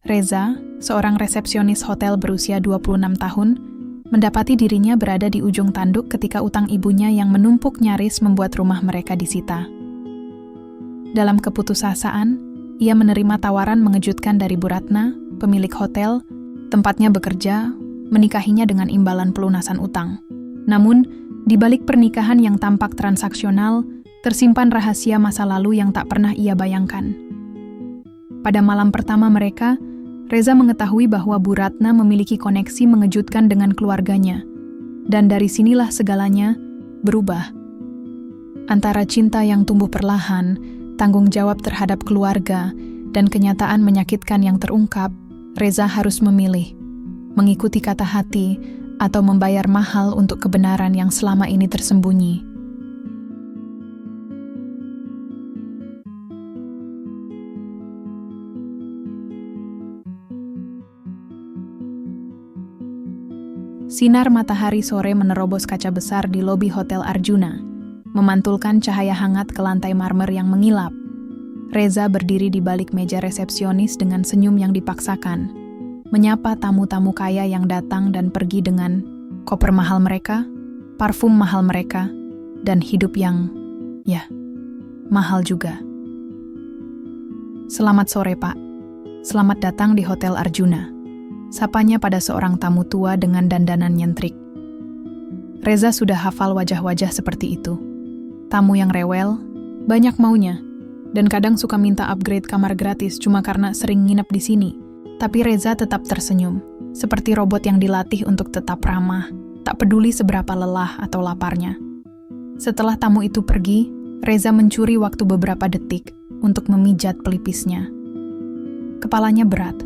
Reza, seorang resepsionis hotel berusia 26 tahun, mendapati dirinya berada di ujung tanduk ketika utang ibunya yang menumpuk nyaris membuat rumah mereka disita. Dalam keputusasaan, ia menerima tawaran mengejutkan dari Bu Ratna, pemilik hotel, tempatnya bekerja, menikahinya dengan imbalan pelunasan utang. Namun, di balik pernikahan yang tampak transaksional, tersimpan rahasia masa lalu yang tak pernah ia bayangkan. Pada malam pertama mereka, Reza mengetahui bahwa Bu Ratna memiliki koneksi mengejutkan dengan keluarganya, dan dari sinilah segalanya berubah. Antara cinta yang tumbuh perlahan, tanggung jawab terhadap keluarga, dan kenyataan menyakitkan yang terungkap, Reza harus memilih, mengikuti kata hati atau membayar mahal untuk kebenaran yang selama ini tersembunyi. Sinar matahari sore menerobos kaca besar di lobi Hotel Arjuna, memantulkan cahaya hangat ke lantai marmer yang mengilap. Reza berdiri di balik meja resepsionis dengan senyum yang dipaksakan, menyapa tamu-tamu kaya yang datang dan pergi dengan koper mahal mereka, parfum mahal mereka, dan hidup yang, mahal juga. Selamat sore, Pak. Selamat datang di Hotel Arjuna. Sapanya pada seorang tamu tua dengan dandanan nyentrik. Reza sudah hafal wajah-wajah seperti itu. Tamu yang rewel, banyak maunya, dan kadang suka minta upgrade kamar gratis cuma karena sering nginep di sini. Tapi Reza tetap tersenyum, seperti robot yang dilatih untuk tetap ramah, tak peduli seberapa lelah atau laparnya. Setelah tamu itu pergi, Reza mencuri waktu beberapa detik untuk memijat pelipisnya. Kepalanya berat.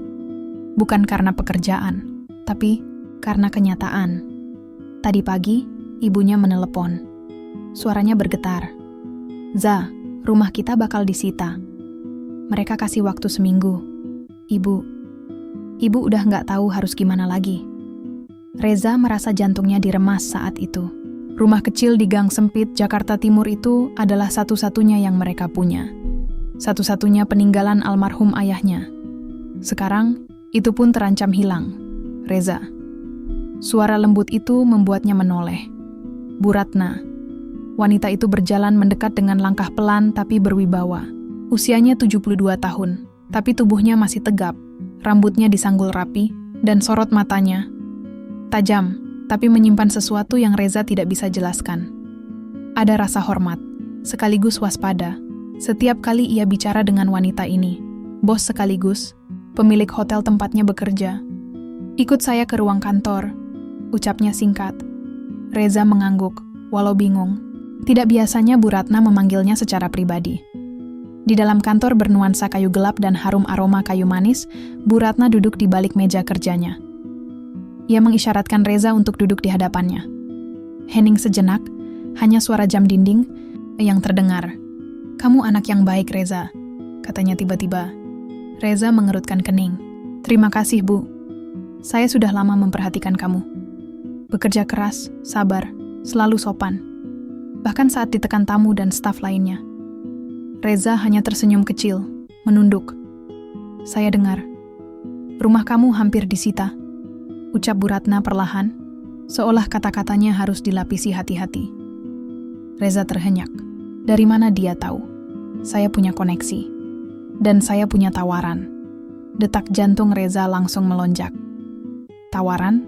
Bukan karena pekerjaan, tapi karena kenyataan. Tadi pagi, ibunya menelepon. Suaranya bergetar. "Za, rumah kita bakal disita. Mereka kasih waktu seminggu. Ibu udah nggak tahu harus gimana lagi." Reza merasa jantungnya diremas saat itu. Rumah kecil di gang sempit Jakarta Timur itu adalah satu-satunya yang mereka punya. Satu-satunya peninggalan almarhum ayahnya. Sekarang, itu pun terancam hilang. Reza. Suara lembut itu membuatnya menoleh. Bu Ratna. Wanita itu berjalan mendekat dengan langkah pelan tapi berwibawa. Usianya 72 tahun, tapi tubuhnya masih tegap. Rambutnya disanggul rapi, dan sorot matanya tajam, tapi menyimpan sesuatu yang Reza tidak bisa jelaskan. Ada rasa hormat, sekaligus waspada. Setiap kali ia bicara dengan wanita ini, bos sekaligus pemilik hotel tempatnya bekerja. "Ikut saya ke ruang kantor," ucapnya singkat. Reza mengangguk, walau bingung. Tidak biasanya Bu Ratna memanggilnya secara pribadi. Di dalam kantor bernuansa kayu gelap dan harum aroma kayu manis, Bu Ratna duduk di balik meja kerjanya. Ia mengisyaratkan Reza untuk duduk di hadapannya. Hening sejenak, hanya suara jam dinding yang terdengar. "Kamu anak yang baik, Reza," katanya tiba-tiba. Reza mengerutkan kening. "Terima kasih, Bu. Saya sudah lama memperhatikan kamu. Bekerja keras, sabar, selalu sopan. Bahkan saat ditekan tamu dan staf lainnya." Reza hanya tersenyum kecil, menunduk. "Saya dengar. Rumah kamu hampir disita," ucap Bu Ratna perlahan, seolah kata-katanya harus dilapisi hati-hati. Reza terhenyak. Dari mana dia tahu? Saya punya koneksi. Dan saya punya tawaran. Detak jantung Reza langsung melonjak. Tawaran?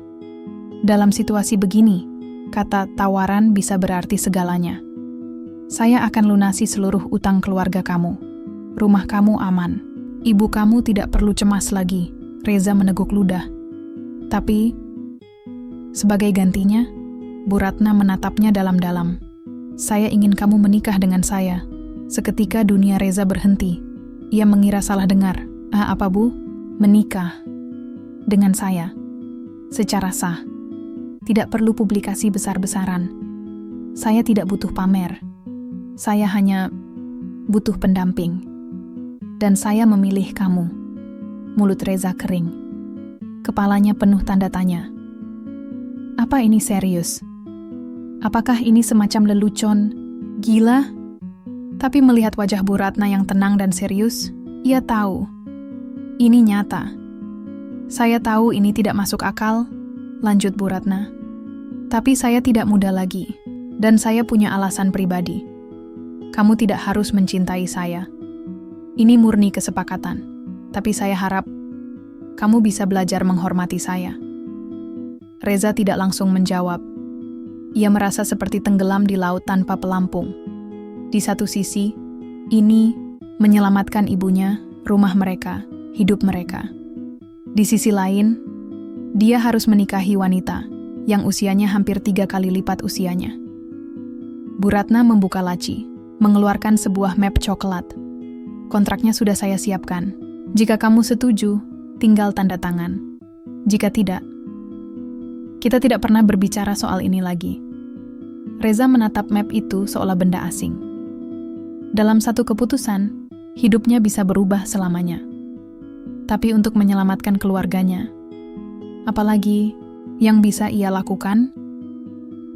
Dalam situasi begini, kata tawaran bisa berarti segalanya. "Saya akan lunasi seluruh utang keluarga kamu. Rumah kamu aman. Ibu kamu tidak perlu cemas lagi," Reza meneguk ludah. "Tapi, sebagai gantinya," Bu Ratna menatapnya dalam-dalam. "Saya ingin kamu menikah dengan saya." Seketika dunia Reza berhenti. Ia mengira salah dengar. Apa, Bu? Menikah dengan saya. Secara sah. Tidak perlu publikasi besar-besaran. Saya tidak butuh pamer. Saya hanya butuh pendamping. Dan saya memilih kamu. Mulut Reza kering. Kepalanya penuh tanda tanya. Apa ini serius? Apakah ini semacam lelucon? Gila? Tapi melihat wajah Bu Ratna yang tenang dan serius, ia tahu. Ini nyata. Saya tahu ini tidak masuk akal, lanjut Bu Ratna. Tapi saya tidak muda lagi, dan saya punya alasan pribadi. Kamu tidak harus mencintai saya. Ini murni kesepakatan, tapi saya harap kamu bisa belajar menghormati saya. Reza tidak langsung menjawab. Ia merasa seperti tenggelam di laut tanpa pelampung. Di satu sisi, ini menyelamatkan ibunya, rumah mereka, hidup mereka. Di sisi lain, dia harus menikahi wanita yang usianya hampir 3 kali lipat usianya. Bu Ratna membuka laci, mengeluarkan sebuah map coklat. Kontraknya sudah saya siapkan. Jika kamu setuju, tinggal tanda tangan. Jika tidak, kita tidak pernah berbicara soal ini lagi. Reza menatap map itu seolah benda asing. Dalam satu keputusan, hidupnya bisa berubah selamanya. Tapi untuk menyelamatkan keluarganya, apalagi yang bisa ia lakukan?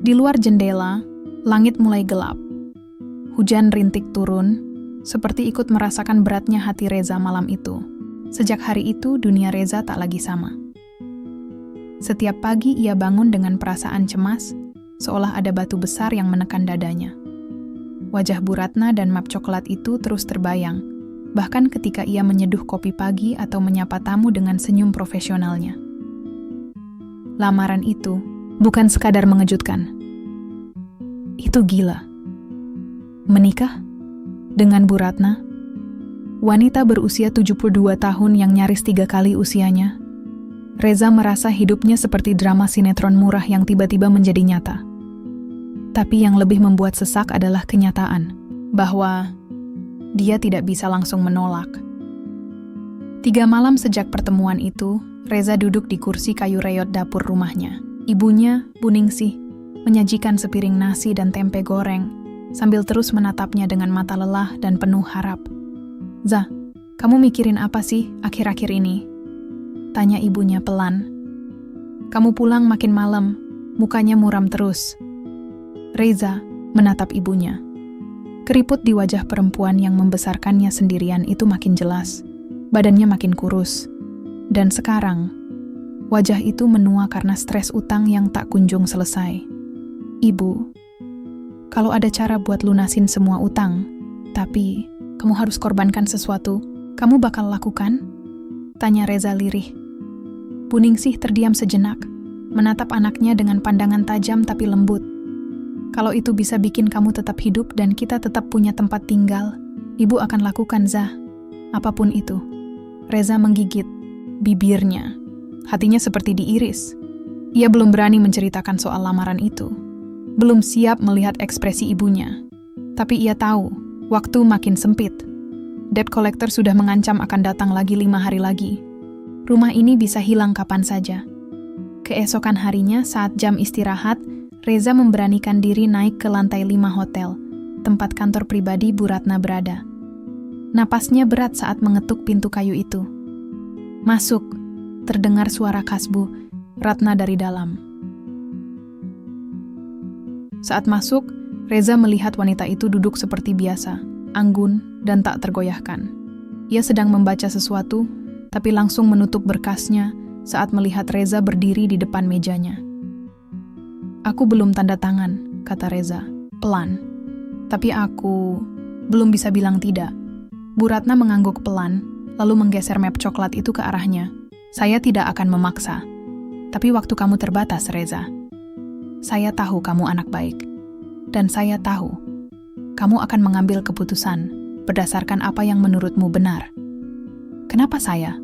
Di luar jendela, langit mulai gelap. Hujan rintik turun, seperti ikut merasakan beratnya hati Reza malam itu. Sejak hari itu, dunia Reza tak lagi sama. Setiap pagi ia bangun dengan perasaan cemas, seolah ada batu besar yang menekan dadanya. Wajah Bu Ratna dan map coklat itu terus terbayang, bahkan ketika ia menyeduh kopi pagi atau menyapa tamu dengan senyum profesionalnya. Lamaran itu bukan sekadar mengejutkan. Itu gila. Menikah dengan Bu Ratna, wanita berusia 72 tahun yang nyaris 3 kali usianya. Reza merasa hidupnya seperti drama sinetron murah yang tiba-tiba menjadi nyata. Tapi yang lebih membuat sesak adalah kenyataan bahwa dia tidak bisa langsung menolak. 3 malam sejak pertemuan itu, Reza duduk di kursi kayu reot dapur rumahnya. Ibunya, Bu Ningsih, menyajikan sepiring nasi dan tempe goreng, sambil terus menatapnya dengan mata lelah dan penuh harap. "Za, kamu mikirin apa sih akhir-akhir ini?" tanya ibunya pelan. "Kamu pulang makin malam, mukanya muram terus." Reza menatap ibunya. Keriput di wajah perempuan yang membesarkannya sendirian itu makin jelas. Badannya makin kurus. Dan sekarang, wajah itu menua karena stres utang yang tak kunjung selesai. "Ibu, kalau ada cara buat lunasin semua utang, tapi kamu harus korbankan sesuatu, kamu bakal lakukan?" tanya Reza lirih. Bu Ningsih terdiam sejenak, menatap anaknya dengan pandangan tajam tapi lembut. "Kalau itu bisa bikin kamu tetap hidup dan kita tetap punya tempat tinggal, ibu akan lakukan, Zah. Apapun itu." Reza menggigit bibirnya. Hatinya seperti diiris. Ia belum berani menceritakan soal lamaran itu. Belum siap melihat ekspresi ibunya. Tapi ia tahu, waktu makin sempit. Debt collector sudah mengancam akan datang lagi 5 hari lagi. Rumah ini bisa hilang kapan saja. Keesokan harinya saat jam istirahat, Reza memberanikan diri naik ke lantai 5 hotel, tempat kantor pribadi Bu Ratna berada. Napasnya berat saat mengetuk pintu kayu itu. "Masuk," terdengar suara khas Bu Ratna dari dalam. Saat masuk, Reza melihat wanita itu duduk seperti biasa, anggun dan tak tergoyahkan. Ia sedang membaca sesuatu, tapi langsung menutup berkasnya saat melihat Reza berdiri di depan mejanya. "Aku belum tanda tangan," kata Reza, pelan. "Tapi aku belum bisa bilang tidak." Bu Ratna mengangguk pelan, lalu menggeser map coklat itu ke arahnya. "Saya tidak akan memaksa. Tapi waktu kamu terbatas, Reza. Saya tahu kamu anak baik. Dan saya tahu kamu akan mengambil keputusan berdasarkan apa yang menurutmu benar. Kenapa saya?"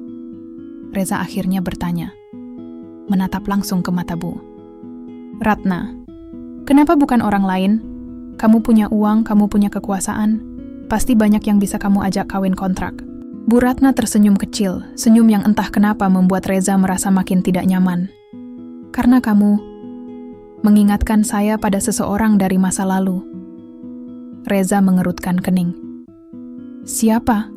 Reza akhirnya bertanya, menatap langsung ke mata Bu Ratna. "Kenapa bukan orang lain? Kamu punya uang, kamu punya kekuasaan. Pasti banyak yang bisa kamu ajak kawin kontrak." Bu Ratna tersenyum kecil, senyum yang entah kenapa membuat Reza merasa makin tidak nyaman. "Karena kamu mengingatkan saya pada seseorang dari masa lalu." Reza mengerutkan kening. "Siapa?"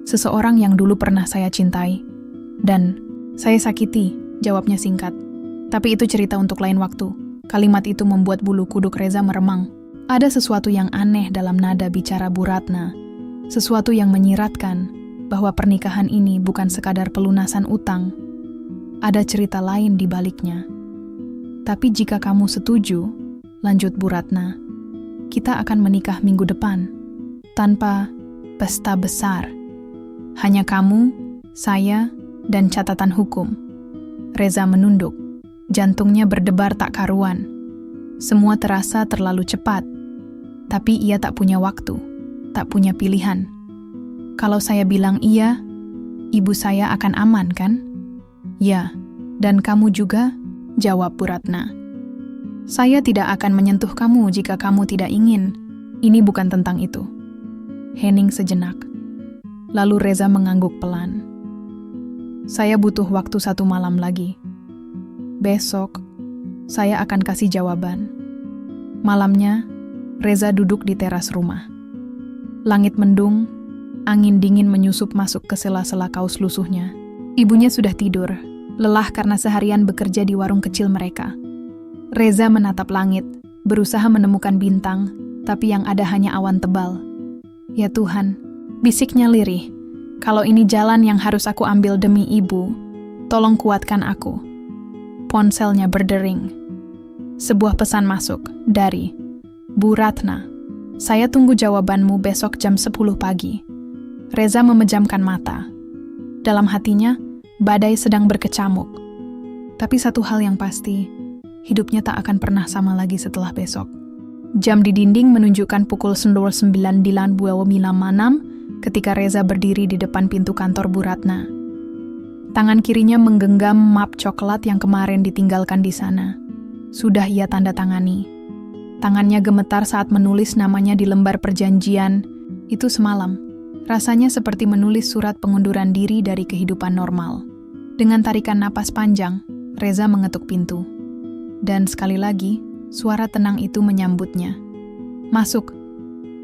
"Seseorang yang dulu pernah saya cintai. Dan saya sakiti," jawabnya singkat. "Tapi itu cerita untuk lain waktu." Kalimat itu membuat bulu kuduk Reza meremang. Ada sesuatu yang aneh dalam nada bicara Bu Ratna. Sesuatu yang menyiratkan, bahwa pernikahan ini bukan sekadar pelunasan utang. Ada cerita lain di baliknya. Tapi jika kamu setuju, lanjut Bu Ratna, kita akan menikah minggu depan, tanpa pesta besar. Hanya kamu, saya, dan catatan hukum. Reza menunduk. Jantungnya berdebar tak karuan. Semua terasa terlalu cepat. Tapi ia tak punya waktu, tak punya pilihan. Kalau saya bilang iya, ibu saya akan aman kan? Ya, dan kamu juga, jawab Bu Ratna. Saya tidak akan menyentuh kamu jika kamu tidak ingin. Ini bukan tentang itu. Hening sejenak. Lalu Reza mengangguk pelan. Saya butuh waktu 1 malam lagi. Besok, saya akan kasih jawaban. Malamnya, Reza duduk di teras rumah. Langit mendung, angin dingin menyusup masuk ke sela-sela kaos lusuhnya. Ibunya sudah tidur, lelah karena seharian bekerja di warung kecil mereka. Reza menatap langit, berusaha menemukan bintang, tapi yang ada hanya awan tebal. Ya Tuhan, bisiknya lirih. Kalau ini jalan yang harus aku ambil demi ibu, tolong kuatkan aku. Ponselnya berdering. Sebuah pesan masuk dari Bu Ratna. Saya tunggu jawabanmu besok jam 10 pagi. Reza memejamkan mata. Dalam hatinya, badai sedang berkecamuk. Tapi satu hal yang pasti, hidupnya tak akan pernah sama lagi setelah besok. Jam di dinding menunjukkan pukul 9.06 ketika Reza berdiri di depan pintu kantor Bu Ratna. Tangan kirinya menggenggam map coklat yang kemarin ditinggalkan di sana. Sudah ia tanda tangani. Tangannya gemetar saat menulis namanya di lembar perjanjian. Itu semalam. Rasanya seperti menulis surat pengunduran diri dari kehidupan normal. Dengan tarikan napas panjang, Reza mengetuk pintu. Dan sekali lagi, suara tenang itu menyambutnya. Masuk.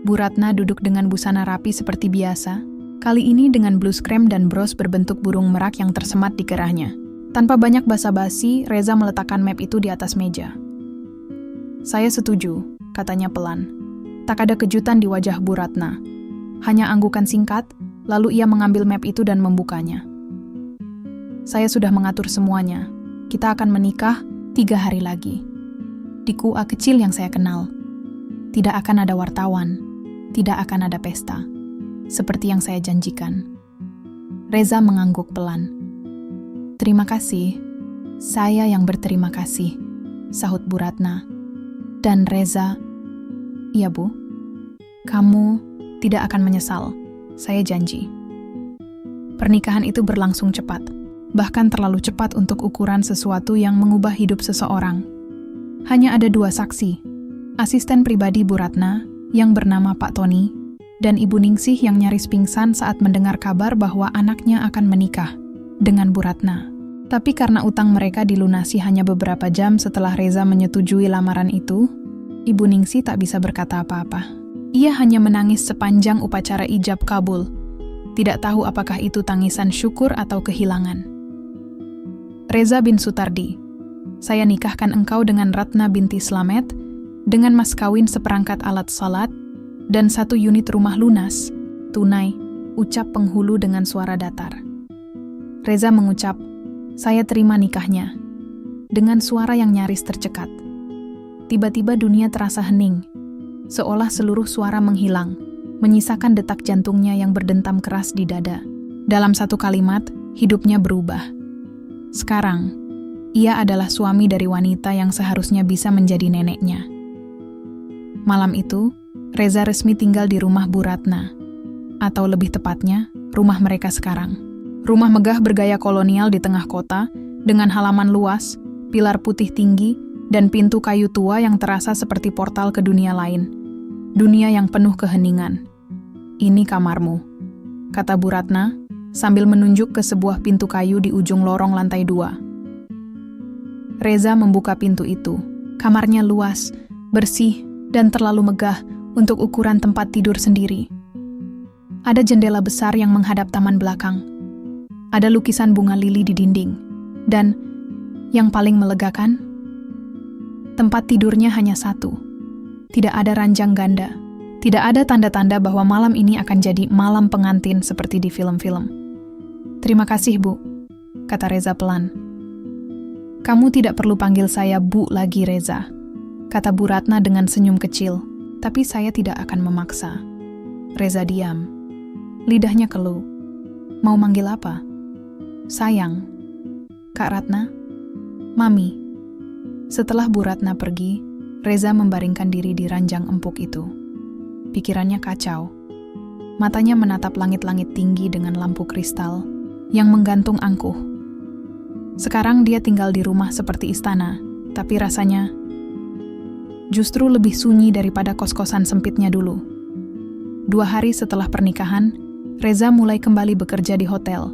Bu Ratna duduk dengan busana rapi seperti biasa. Kali ini dengan blus krem dan bros berbentuk burung merak yang tersemat di kerahnya. Tanpa banyak basa-basi, Reza meletakkan map itu di atas meja. Saya setuju, katanya pelan. Tak ada kejutan di wajah Bu Ratna. Hanya anggukan singkat, lalu ia mengambil map itu dan membukanya. Saya sudah mengatur semuanya. Kita akan menikah 3 hari lagi. Di KUA kecil yang saya kenal. Tidak akan ada wartawan. Tidak akan ada pesta. Seperti yang saya janjikan. Reza mengangguk pelan. Terima kasih. Saya yang berterima kasih, sahut Bu Ratna. Dan Reza, iya Bu, kamu tidak akan menyesal. Saya janji. Pernikahan itu berlangsung cepat. Bahkan terlalu cepat untuk ukuran sesuatu yang mengubah hidup seseorang. Hanya ada 2 saksi. Asisten pribadi Bu Ratna, yang bernama Pak Tony, dan Ibu Ningsih yang nyaris pingsan saat mendengar kabar bahwa anaknya akan menikah dengan Bu Ratna. Tapi karena utang mereka dilunasi hanya beberapa jam setelah Reza menyetujui lamaran itu, Ibu Ningsih tak bisa berkata apa-apa. Ia hanya menangis sepanjang upacara ijab kabul. Tidak tahu apakah itu tangisan syukur atau kehilangan. Reza bin Sutardi, saya nikahkan engkau dengan Ratna binti Slamet, dengan mas kawin seperangkat alat salat, dan 1 unit rumah lunas, tunai, ucap penghulu dengan suara datar. Reza mengucap, saya terima nikahnya, dengan suara yang nyaris tercekat. Tiba-tiba dunia terasa hening, seolah seluruh suara menghilang, menyisakan detak jantungnya yang berdentam keras di dada. Dalam 1 kalimat, hidupnya berubah. Sekarang, ia adalah suami dari wanita yang seharusnya bisa menjadi neneknya. Malam itu, Reza resmi tinggal di rumah Bu Ratna, atau lebih tepatnya, rumah mereka sekarang. Rumah megah bergaya kolonial di tengah kota, dengan halaman luas, pilar putih tinggi, dan pintu kayu tua yang terasa seperti portal ke dunia lain. Dunia yang penuh keheningan. Ini kamarmu, kata Bu Ratna, sambil menunjuk ke sebuah pintu kayu di ujung lorong lantai 2. Reza membuka pintu itu. Kamarnya luas, bersih, dan terlalu megah untuk ukuran tempat tidur sendiri. Ada jendela besar yang menghadap taman belakang. Ada lukisan bunga lili di dinding. Dan, yang paling melegakan, tempat tidurnya hanya 1. Tidak ada ranjang ganda. Tidak ada tanda-tanda bahwa malam ini akan jadi malam pengantin seperti di film-film. "Terima kasih, Bu," kata Reza pelan. "Kamu tidak perlu panggil saya Bu lagi, Reza," kata Bu Ratna dengan senyum kecil, "tapi saya tidak akan memaksa." Reza diam. Lidahnya keluh. "Mau manggil apa?" "Sayang." "Kak Ratna?" "Mami." Setelah Bu Ratna pergi, Reza membaringkan diri di ranjang empuk itu. Pikirannya kacau. Matanya menatap langit-langit tinggi dengan lampu kristal yang menggantung angkuh. Sekarang dia tinggal di rumah seperti istana, tapi rasanya justru lebih sunyi daripada kos-kosan sempitnya dulu. 2 hari setelah pernikahan, Reza mulai kembali bekerja di hotel,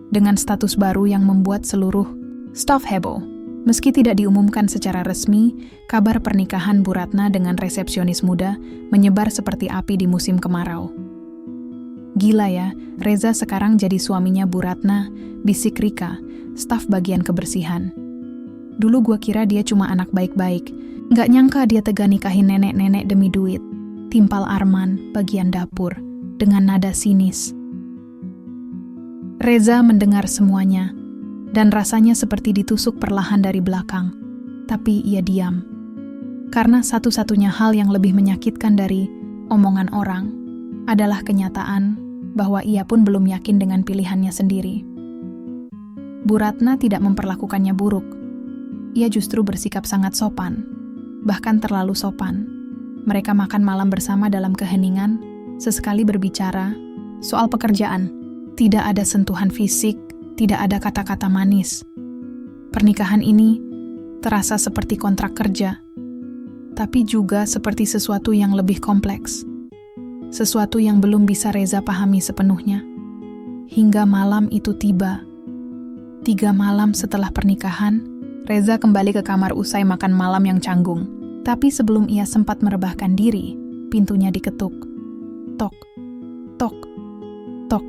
dengan status baru yang membuat seluruh staf heboh. Meski tidak diumumkan secara resmi, kabar pernikahan Bu Ratna dengan resepsionis muda menyebar seperti api di musim kemarau. "Gila ya, Reza sekarang jadi suaminya Bu Ratna," bisik Rika, staf bagian kebersihan. "Dulu gua kira dia cuma anak baik-baik, nggak nyangka dia tega nikahin nenek-nenek demi duit," timpal Arman, bagian dapur, dengan nada sinis. Reza mendengar semuanya, dan rasanya seperti ditusuk perlahan dari belakang. Tapi ia diam. Karena satu-satunya hal yang lebih menyakitkan dari omongan orang adalah kenyataan bahwa ia pun belum yakin dengan pilihannya sendiri. Bu Ratna tidak memperlakukannya buruk. Ia justru bersikap sangat sopan, bahkan terlalu sopan. Mereka makan malam bersama dalam keheningan, sesekali berbicara soal pekerjaan. Tidak ada sentuhan fisik, tidak ada kata-kata manis. Pernikahan ini terasa seperti kontrak kerja, tapi juga seperti sesuatu yang lebih kompleks. Sesuatu yang belum bisa Reza pahami sepenuhnya. Hingga malam itu tiba. 3 malam setelah pernikahan, Reza kembali ke kamar usai makan malam yang canggung. Tapi sebelum ia sempat merebahkan diri, pintunya diketuk. Tok, tok, tok.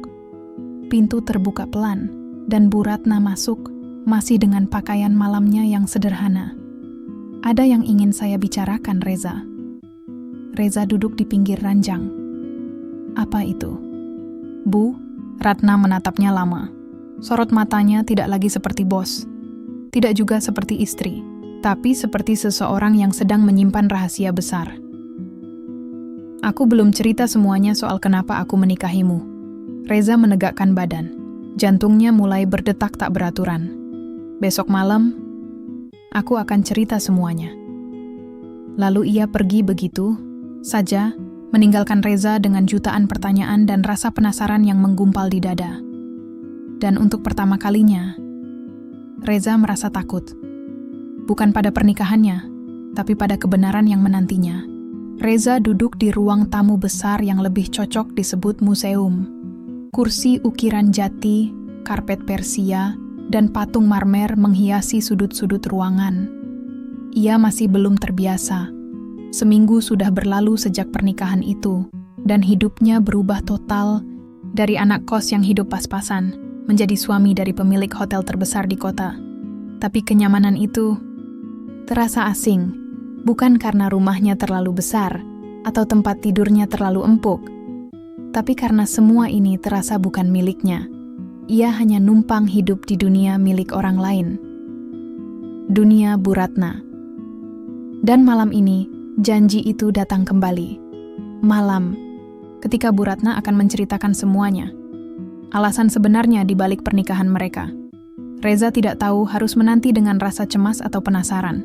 Pintu terbuka pelan, dan Bu Ratna masuk, masih dengan pakaian malamnya yang sederhana. "Ada yang ingin saya bicarakan, Reza." Reza duduk di pinggir ranjang. "Apa itu?" "Bu?" Ratna menatapnya lama. Sorot matanya tidak lagi seperti bos, tidak juga seperti istri, tapi seperti seseorang yang sedang menyimpan rahasia besar. "Aku belum cerita semuanya soal kenapa aku menikahimu." Reza menegakkan badan. Jantungnya mulai berdetak tak beraturan. "Besok malam, aku akan cerita semuanya." Lalu ia pergi begitu saja, meninggalkan Reza dengan jutaan pertanyaan dan rasa penasaran yang menggumpal di dada. Dan untuk pertama kalinya, Reza merasa takut. Bukan pada pernikahannya, tapi pada kebenaran yang menantinya. Reza duduk di ruang tamu besar yang lebih cocok disebut museum. Kursi ukiran jati, karpet Persia, dan patung marmer menghiasi sudut-sudut ruangan. Ia masih belum terbiasa. Seminggu sudah berlalu sejak pernikahan itu, dan hidupnya berubah total dari anak kos yang hidup pas-pasan menjadi suami dari pemilik hotel terbesar di kota. Tapi kenyamanan itu terasa asing, bukan karena rumahnya terlalu besar atau tempat tidurnya terlalu empuk, tapi karena semua ini terasa bukan miliknya. Ia hanya numpang hidup di dunia milik orang lain. Dunia Bu Ratna. Dan malam ini, janji itu datang kembali. Malam, ketika Bu Ratna akan menceritakan semuanya. Alasan sebenarnya di balik pernikahan mereka. Reza tidak tahu harus menanti dengan rasa cemas atau penasaran.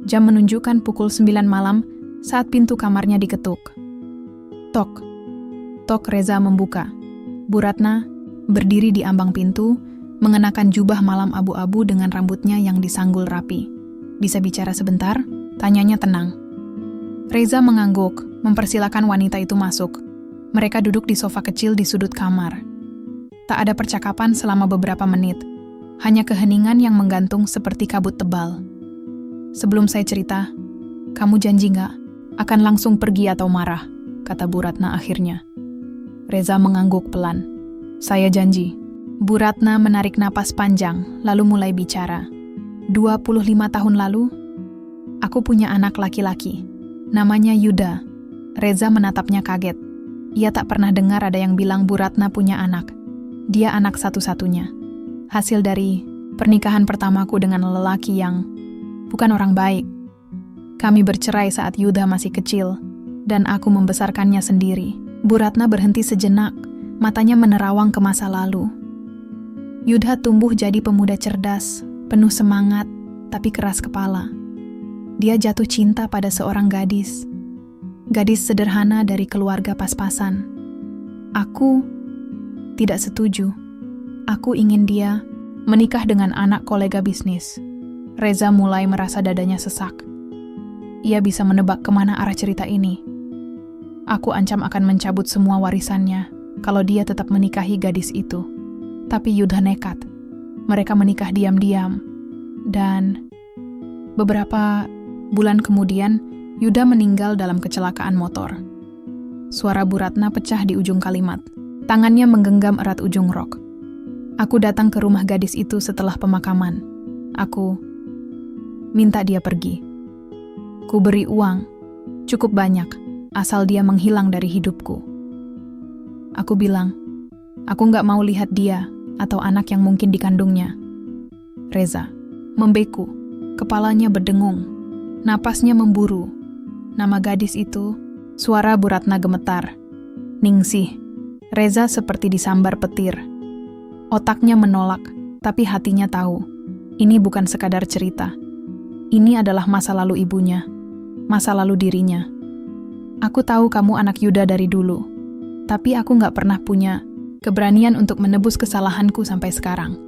Jam menunjukkan pukul 9 malam saat pintu kamarnya diketuk. Tok. Tok. Reza membuka. Bu Ratna berdiri di ambang pintu, mengenakan jubah malam abu-abu dengan rambutnya yang disanggul rapi. "Bisa bicara sebentar?" tanyanya tenang. Reza mengangguk, mempersilakan wanita itu masuk. Mereka duduk di sofa kecil di sudut kamar. Tak ada percakapan selama beberapa menit, hanya keheningan yang menggantung seperti kabut tebal. "Sebelum saya cerita, kamu janji nggak akan langsung pergi atau marah?" kata Bu Ratna akhirnya. Reza mengangguk pelan. "Saya janji." Bu Ratna menarik napas panjang, lalu mulai bicara. 25 tahun lalu, aku punya anak laki-laki. Namanya Yuda. Reza menatapnya kaget. Ia tak pernah dengar ada yang bilang Bu Ratna punya anak. Dia anak satu-satunya. Hasil dari pernikahan pertamaku dengan lelaki yang bukan orang baik. Kami bercerai saat Yudha masih kecil, dan aku membesarkannya sendiri. Bu Ratna berhenti sejenak, matanya menerawang ke masa lalu. Yudha tumbuh jadi pemuda cerdas, penuh semangat, tapi keras kepala. Dia jatuh cinta pada seorang gadis. Gadis sederhana dari keluarga pas-pasan. Aku tidak setuju. Aku ingin dia menikah dengan anak kolega bisnis. Reza mulai merasa dadanya sesak. Ia bisa menebak kemana arah cerita ini. Aku ancam akan mencabut semua warisannya kalau dia tetap menikahi gadis itu. Tapi Yudha nekat. Mereka menikah diam-diam. Dan beberapa bulan kemudian, Yudha meninggal dalam kecelakaan motor. Suara Bu Ratna pecah di ujung kalimat. Tangannya menggenggam erat ujung rok. Aku datang ke rumah gadis itu setelah pemakaman. Aku minta dia pergi. Ku beri uang, cukup banyak, asal dia menghilang dari hidupku. Aku bilang, aku nggak mau lihat dia atau anak yang mungkin dikandungnya. Reza membeku, kepalanya berdengung, napasnya memburu. Nama gadis itu, suara Bu Ratna gemetar. Ningsih. Reza seperti disambar petir. Otaknya menolak, tapi hatinya tahu. Ini bukan sekadar cerita. Ini adalah masa lalu ibunya, masa lalu dirinya. Aku tahu kamu anak Yudha dari dulu, tapi aku gak pernah punya keberanian untuk menebus kesalahanku sampai sekarang.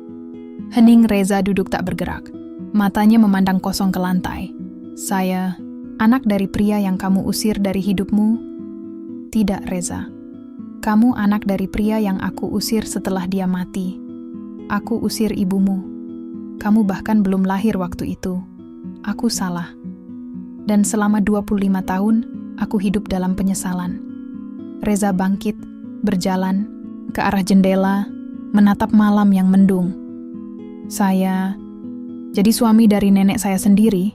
Hening Reza duduk tak bergerak. Matanya memandang kosong ke lantai. Saya anak dari pria yang kamu usir dari hidupmu? Tidak, Reza. Kamu anak dari pria yang aku usir setelah dia mati. Aku usir ibumu. Kamu bahkan belum lahir waktu itu. Aku salah. Dan selama 25 tahun, aku hidup dalam penyesalan. Reza bangkit, berjalan ke arah jendela, menatap malam yang mendung. Saya jadi suami dari nenek saya sendiri?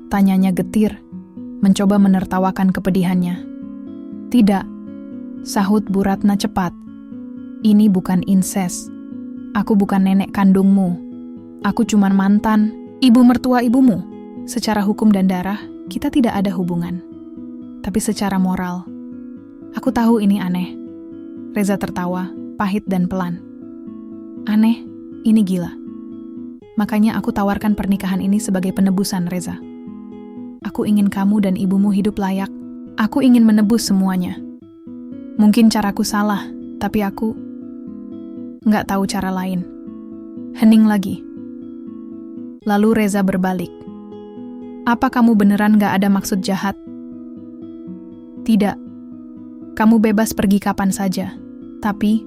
Tanyanya getir, mencoba menertawakan kepedihannya. Tidak, sahut Bu Ratna cepat. Ini bukan inses. Aku bukan nenek kandungmu. Aku cuman mantan, ibu mertua ibumu. Secara hukum dan darah, kita tidak ada hubungan. Tapi secara moral, aku tahu ini aneh. Reza tertawa, pahit dan pelan. Aneh, ini gila. Makanya aku tawarkan pernikahan ini sebagai penebusan, Reza. Aku ingin kamu dan ibumu hidup layak. Aku ingin menebus semuanya. Mungkin caraku salah, tapi aku nggak tahu cara lain. Hening lagi. Lalu Reza berbalik. Apa kamu beneran nggak ada maksud jahat? Tidak. Kamu bebas pergi kapan saja. Tapi,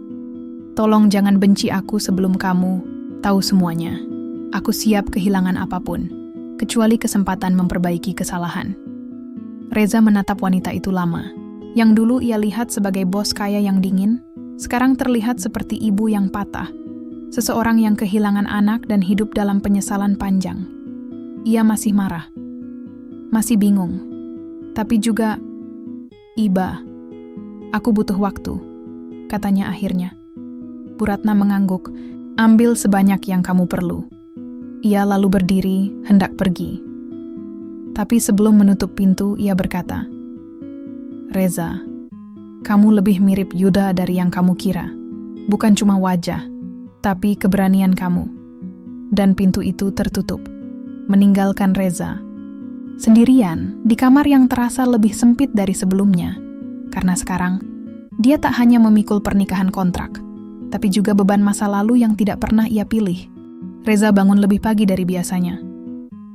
tolong jangan benci aku sebelum kamu tahu semuanya. Aku siap kehilangan apapun, kecuali kesempatan memperbaiki kesalahan. Reza menatap wanita itu lama. Yang dulu ia lihat sebagai bos kaya yang dingin, sekarang terlihat seperti ibu yang patah. Seseorang yang kehilangan anak dan hidup dalam penyesalan panjang. Ia masih marah. Masih bingung. Tapi juga, Iba, aku butuh waktu, katanya akhirnya. Bu Ratna mengangguk, ambil sebanyak yang kamu perlu. Ia lalu berdiri, hendak pergi. Tapi sebelum menutup pintu, ia berkata, Reza, kamu lebih mirip Yudha dari yang kamu kira. Bukan cuma wajah, tapi keberanian kamu. Dan pintu itu tertutup, meninggalkan Reza sendirian di kamar yang terasa lebih sempit dari sebelumnya. Karena sekarang, dia tak hanya memikul pernikahan kontrak, tapi juga beban masa lalu yang tidak pernah ia pilih. Reza bangun lebih pagi dari biasanya.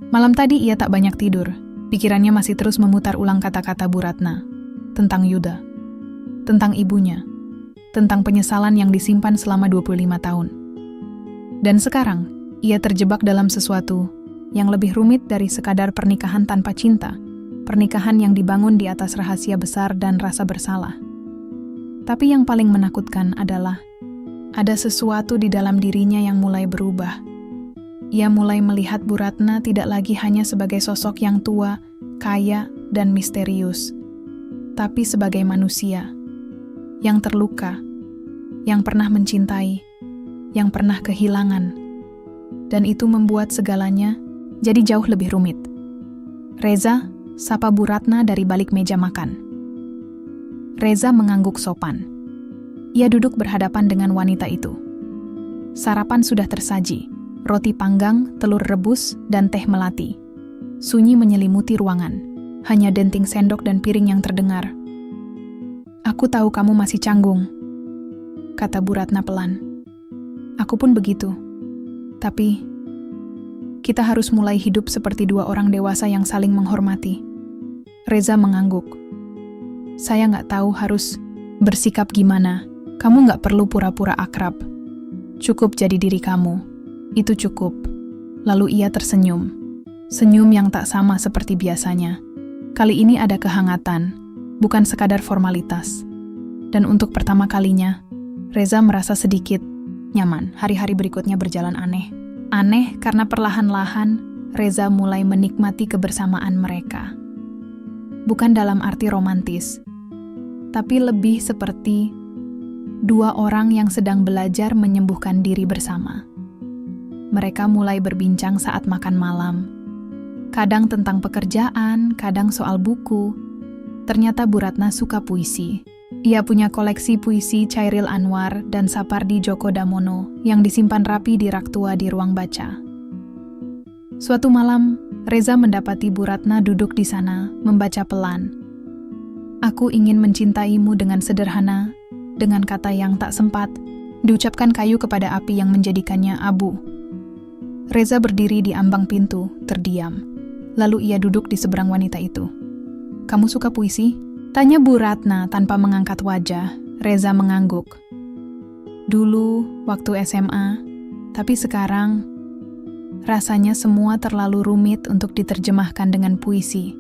Malam tadi ia tak banyak tidur. Pikirannya masih terus memutar ulang kata-kata Bu Ratna. Tentang Yudha. Tentang ibunya. Tentang penyesalan yang disimpan selama 25 tahun. Dan sekarang, ia terjebak dalam sesuatu yang lebih rumit dari sekadar pernikahan tanpa cinta. Pernikahan yang dibangun di atas rahasia besar dan rasa bersalah. Tapi yang paling menakutkan adalah ada sesuatu di dalam dirinya yang mulai berubah. Ia mulai melihat Bu Ratna tidak lagi hanya sebagai sosok yang tua, kaya, dan misterius. tapi sebagai manusia yang terluka, yang pernah mencintai, yang pernah kehilangan. Dan itu membuat segalanya jadi jauh lebih rumit. "Reza," sapa Bu Ratna dari balik meja makan. Reza mengangguk sopan. Ia duduk berhadapan dengan wanita itu. Sarapan sudah tersaji, roti panggang, telur rebus, dan teh melati. Sunyi menyelimuti ruangan, hanya denting sendok dan piring yang terdengar. "Aku tahu kamu masih canggung," kata Bu Ratna pelan. "Aku pun begitu. Tapi kita harus mulai hidup seperti dua orang dewasa yang saling menghormati." Reza mengangguk. "Saya nggak tahu harus bersikap gimana. Kamu nggak perlu pura-pura akrab. Cukup jadi diri kamu. Itu cukup." Lalu ia tersenyum. Senyum yang tak sama seperti biasanya. Kali ini ada kehangatan, bukan sekadar formalitas. Dan untuk pertama kalinya, Reza merasa sedikit nyaman. Hari-hari berikutnya berjalan aneh. Aneh karena perlahan-lahan Reza mulai menikmati kebersamaan mereka. Bukan dalam arti romantis, tapi lebih seperti dua orang yang sedang belajar menyembuhkan diri bersama. Mereka mulai berbincang saat makan malam. Kadang tentang pekerjaan, kadang soal buku. Ternyata Bu Ratna suka puisi. Ia punya koleksi puisi Chairil Anwar dan Sapardi Djoko Damono yang disimpan rapi di rak tua di ruang baca. Suatu malam, Reza mendapati Bu Ratna duduk di sana, membaca pelan. "Aku ingin mencintaimu dengan sederhana, dengan kata yang tak sempat, diucapkan kayu kepada api yang menjadikannya abu." Reza berdiri di ambang pintu, terdiam. Lalu ia duduk di seberang wanita itu. "Kamu suka puisi?" tanya Bu Ratna tanpa mengangkat wajah. Reza mengangguk. "Dulu, waktu SMA, tapi sekarang, rasanya semua terlalu rumit untuk diterjemahkan dengan puisi."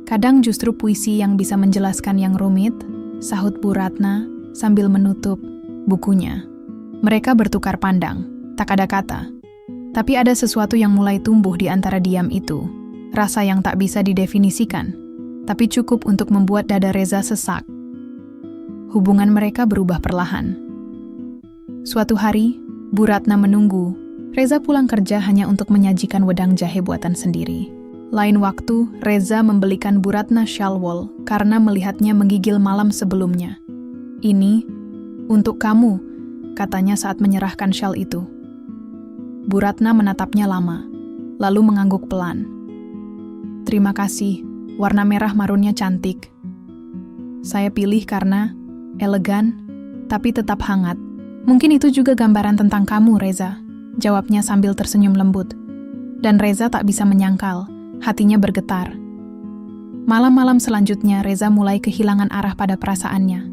"Kadang justru puisi yang bisa menjelaskan yang rumit," sahut Bu Ratna sambil menutup bukunya. Mereka bertukar pandang, tak ada kata. Tapi ada sesuatu yang mulai tumbuh di antara diam itu. Rasa yang tak bisa didefinisikan, tapi cukup untuk membuat dada Reza sesak. Hubungan mereka berubah perlahan. Suatu hari, Bu Ratna menunggu Reza pulang kerja hanya untuk menyajikan wedang jahe buatan sendiri. Lain waktu, Reza membelikan Bu Ratna shawl wool karena melihatnya menggigil malam sebelumnya. "Ini untuk kamu," katanya saat menyerahkan shawl itu. Bu Ratna menatapnya lama, lalu mengangguk pelan. "Terima kasih, warna merah marunnya cantik. Saya pilih karena elegan, tapi tetap hangat." "Mungkin itu juga gambaran tentang kamu, Reza," jawabnya sambil tersenyum lembut. Dan Reza tak bisa menyangkal, hatinya bergetar. Malam-malam selanjutnya, Reza mulai kehilangan arah pada perasaannya.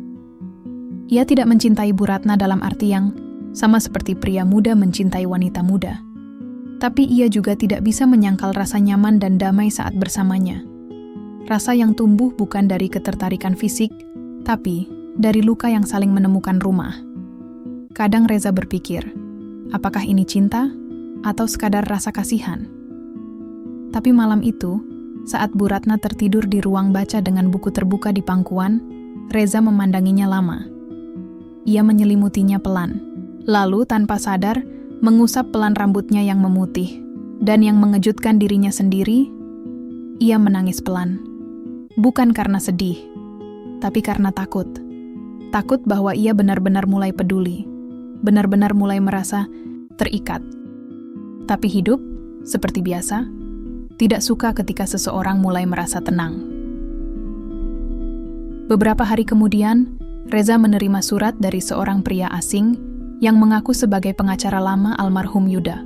Ia tidak mencintai Bu Ratna dalam arti yang sama seperti pria muda mencintai wanita muda. Tapi ia juga tidak bisa menyangkal rasa nyaman dan damai saat bersamanya. Rasa yang tumbuh bukan dari ketertarikan fisik, tapi dari luka yang saling menemukan rumah. Kadang Reza berpikir, apakah ini cinta atau sekadar rasa kasihan? Tapi malam itu, saat Bu Ratna tertidur di ruang baca dengan buku terbuka di pangkuan, Reza memandanginya lama. Ia menyelimutinya pelan. Lalu tanpa sadar, mengusap pelan rambutnya yang memutih. Dan yang mengejutkan dirinya sendiri, ia menangis pelan. Bukan karena sedih, tapi karena takut. Takut bahwa ia benar-benar mulai peduli. Benar-benar mulai merasa terikat. Tapi hidup, seperti biasa, tidak suka ketika seseorang mulai merasa tenang. Beberapa hari kemudian, Reza menerima surat dari seorang pria asing yang mengaku sebagai pengacara lama almarhum Yuda,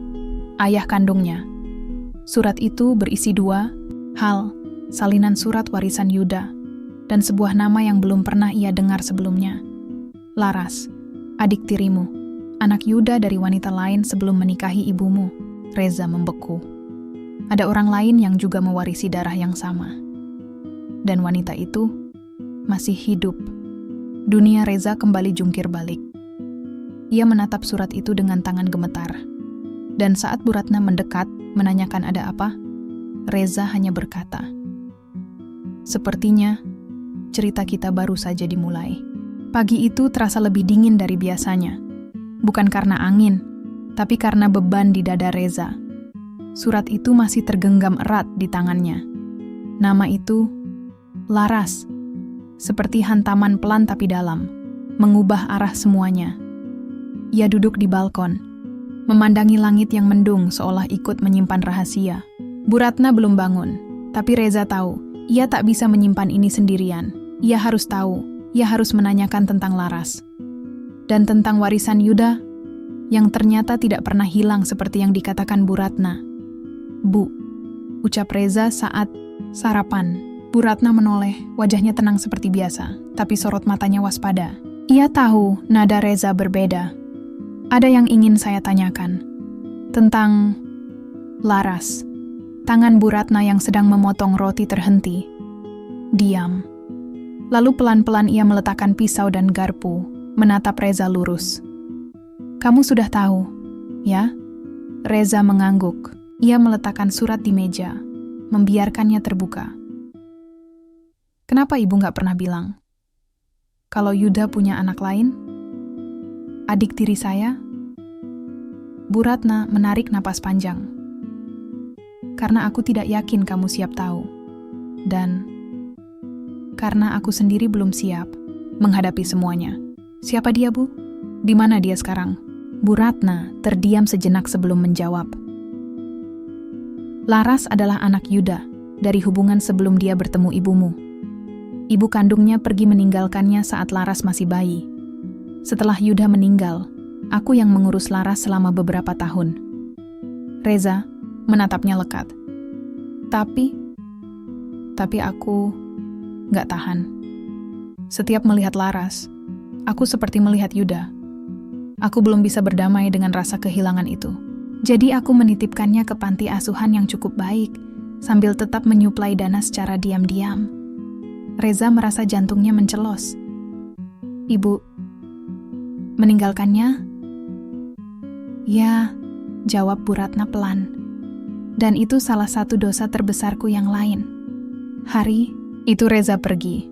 ayah kandungnya. Surat itu berisi dua hal, salinan surat warisan Yuda, dan sebuah nama yang belum pernah ia dengar sebelumnya. Laras, adik tirimu, anak Yuda dari wanita lain sebelum menikahi ibumu. Reza membeku. Ada orang lain yang juga mewarisi darah yang sama. Dan wanita itu masih hidup. Dunia Reza kembali jungkir balik. Ia menatap surat itu dengan tangan gemetar. Dan saat Bu Ratna mendekat, menanyakan ada apa, Reza hanya berkata, "Sepertinya cerita kita baru saja dimulai. Pagi itu terasa lebih dingin dari biasanya. Bukan karena angin, tapi karena beban di dada Reza. Surat itu masih tergenggam erat di tangannya. Nama itu, Laras. Seperti hantaman pelan tapi dalam, mengubah arah semuanya. Ia duduk di balkon, memandangi langit yang mendung seolah ikut menyimpan rahasia. Bu Ratna belum bangun, tapi Reza tahu, ia tak bisa menyimpan ini sendirian. Ia harus tahu, ia harus menanyakan tentang Laras. Dan tentang warisan Yuda, yang ternyata tidak pernah hilang seperti yang dikatakan Bu Ratna. "Bu," ucap Reza saat sarapan. Bu Ratna menoleh, wajahnya tenang seperti biasa, tapi sorot matanya waspada. Ia tahu nada Reza berbeda. Ada yang ingin saya tanyakan. Tentang Laras. Tangan Bu Ratna yang sedang memotong roti terhenti. Diam. Lalu pelan-pelan ia meletakkan pisau dan garpu, menatap Reza lurus. "Kamu sudah tahu, ya?" Reza mengangguk. Ia meletakkan surat di meja, membiarkannya terbuka. "Kenapa ibu gak pernah bilang? Kalau Yuda punya anak lain? Adik tiri saya?" Bu Ratna menarik napas panjang. "Karena aku tidak yakin kamu siap tahu. Dan karena aku sendiri belum siap menghadapi semuanya." "Siapa dia, Bu? Di mana dia sekarang?" Bu Ratna terdiam sejenak sebelum menjawab. "Laras adalah anak Yuda dari hubungan sebelum dia bertemu ibumu. Ibu kandungnya pergi meninggalkannya saat Laras masih bayi. Setelah Yuda meninggal, aku yang mengurus Laras selama beberapa tahun." Reza menatapnya lekat. Tapi aku gak tahan. Setiap melihat Laras, aku seperti melihat Yuda. Aku belum bisa berdamai dengan rasa kehilangan itu. Jadi aku menitipkannya ke panti asuhan yang cukup baik, sambil tetap menyuplai dana secara diam-diam. Reza merasa jantungnya mencelos. "Ibu meninggalkannya?" "Ya," jawab Bu Ratna pelan. "Dan itu salah satu dosa terbesarku yang lain." Hari itu Reza pergi.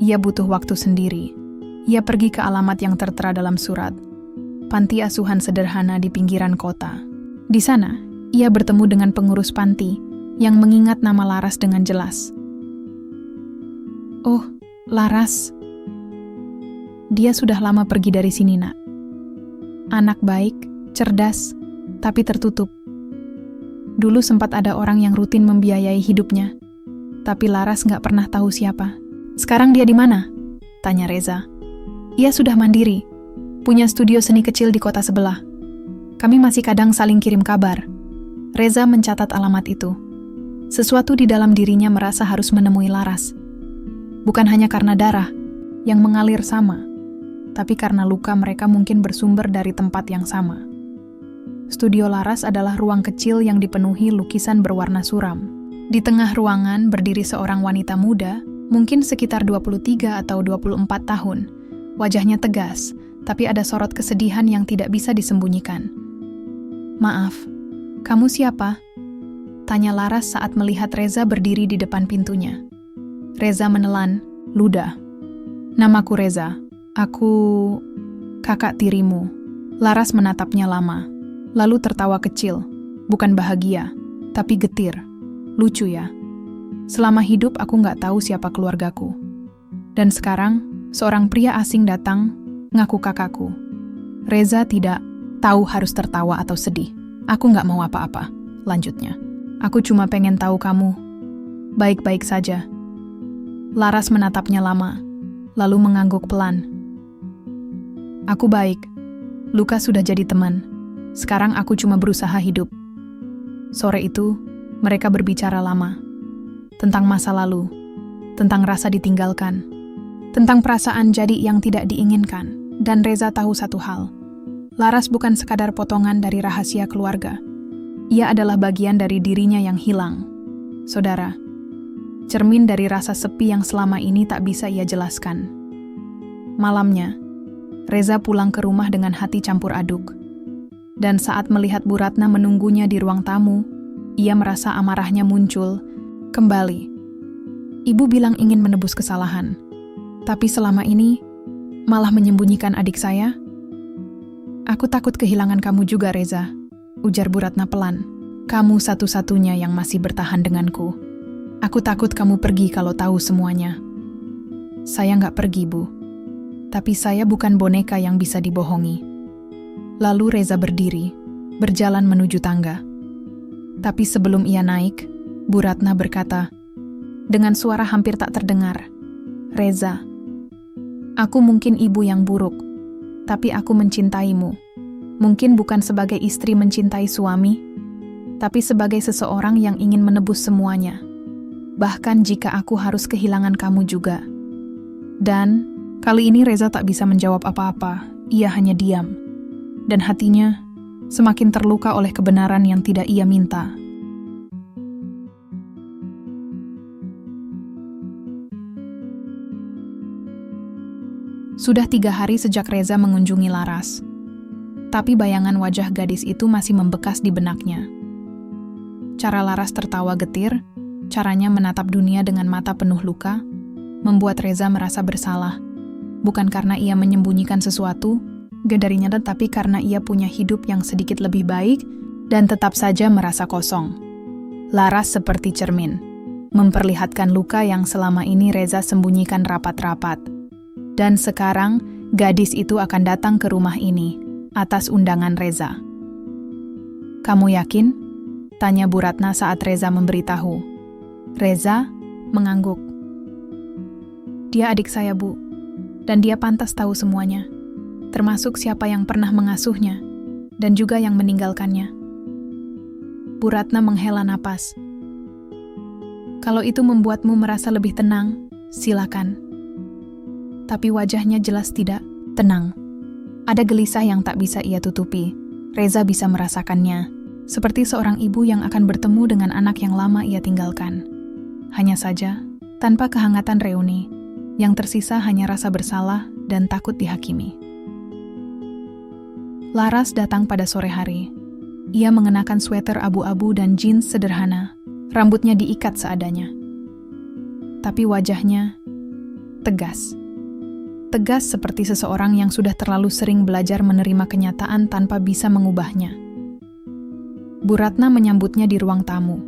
Ia butuh waktu sendiri. Ia pergi ke alamat yang tertera dalam surat. Panti asuhan sederhana di pinggiran kota. Di sana, ia bertemu dengan pengurus panti yang mengingat nama Laras dengan jelas. "Oh, Laras. Dia sudah lama pergi dari sini, Nak. Anak baik, cerdas, tapi tertutup. Dulu sempat ada orang yang rutin membiayai hidupnya, tapi Laras gak pernah tahu siapa." "Sekarang dia di mana?" tanya Reza. "Ia sudah mandiri, punya studio seni kecil di kota sebelah. Kami masih kadang saling kirim kabar." Reza mencatat alamat itu. Sesuatu di dalam dirinya merasa harus menemui Laras. Bukan hanya karena darah yang mengalir sama, tapi karena luka mereka mungkin bersumber dari tempat yang sama. Studio Laras adalah ruang kecil yang dipenuhi lukisan berwarna suram. Di tengah ruangan berdiri seorang wanita muda, mungkin sekitar 23 atau 24 tahun. Wajahnya tegas, tapi ada sorot kesedihan yang tidak bisa disembunyikan. "Maaf, kamu siapa?" tanya Laras saat melihat Reza berdiri di depan pintunya. Reza menelan, ludah. "Namaku Reza. Aku kakak tirimu." Laras menatapnya lama, lalu tertawa kecil. Bukan bahagia, tapi getir. "Lucu ya. Selama hidup aku gak tahu siapa keluargaku. Dan sekarang, seorang pria asing datang, ngaku kakakku." Reza tidak tahu harus tertawa atau sedih. "Aku gak mau apa-apa," lanjutnya. "Aku cuma pengen tahu kamu baik-baik saja." Laras menatapnya lama, lalu mengangguk pelan. "Aku baik. Luka sudah jadi teman. Sekarang aku cuma berusaha hidup." Sore itu, mereka berbicara lama. Tentang masa lalu, tentang rasa ditinggalkan, tentang perasaan jadi yang tidak diinginkan. Dan Reza tahu satu hal. Laras bukan sekadar potongan dari rahasia keluarga. Ia adalah bagian dari dirinya yang hilang. Saudara, cermin dari rasa sepi yang selama ini tak bisa ia jelaskan. Malamnya, Reza pulang ke rumah dengan hati campur aduk. Dan saat melihat Bu Ratna menunggunya di ruang tamu, ia merasa amarahnya muncul kembali. Ibu bilang ingin menebus kesalahan, Tapi selama ini, malah menyembunyikan adik saya? Aku takut kehilangan kamu juga, Reza, ujar Bu Ratna pelan. Kamu satu-satunya yang masih bertahan denganku. Aku takut kamu pergi kalau tahu semuanya. Saya nggak pergi, Bu. Tapi saya bukan boneka yang bisa dibohongi. Lalu Reza berdiri, berjalan menuju tangga. Tapi sebelum ia naik, Bu Ratna berkata, dengan suara hampir tak terdengar, Reza, aku mungkin ibu yang buruk, tapi aku mencintaimu. Mungkin bukan sebagai istri mencintai suami, tapi sebagai seseorang yang ingin menebus semuanya. Bahkan jika aku harus kehilangan kamu juga. Dan kali ini Reza tak bisa menjawab apa-apa, ia hanya diam. Dan hatinya semakin terluka oleh kebenaran yang tidak ia minta. Sudah 3 hari sejak Reza mengunjungi Laras. Tapi bayangan wajah gadis itu masih membekas di benaknya. Cara Laras tertawa getir, caranya menatap dunia dengan mata penuh luka, membuat Reza merasa bersalah. Bukan karena ia menyembunyikan sesuatu darinya, tetapi karena ia punya hidup yang sedikit lebih baik dan tetap saja merasa kosong. Laras seperti cermin, memperlihatkan luka yang selama ini Reza sembunyikan rapat-rapat. Dan sekarang, gadis itu akan datang ke rumah ini, atas undangan Reza. Kamu yakin? Tanya Bu Ratna saat Reza memberitahu. Reza mengangguk. Dia adik saya, Bu, dan dia pantas tahu semuanya, termasuk siapa yang pernah mengasuhnya, dan juga yang meninggalkannya. Bu Ratna menghela napas. Kalau itu membuatmu merasa lebih tenang, silakan. Tapi wajahnya jelas tidak tenang. Ada gelisah yang tak bisa ia tutupi. Reza bisa merasakannya, seperti seorang ibu yang akan bertemu dengan anak yang lama ia tinggalkan. Hanya saja, tanpa kehangatan reuni, yang tersisa hanya rasa bersalah dan takut dihakimi. Laras datang pada sore hari. Ia mengenakan sweater abu-abu dan jeans sederhana, rambutnya diikat seadanya. Tapi wajahnya tegas. Tegas seperti seseorang yang sudah terlalu sering belajar menerima kenyataan tanpa bisa mengubahnya. Bu Ratna menyambutnya di ruang tamu.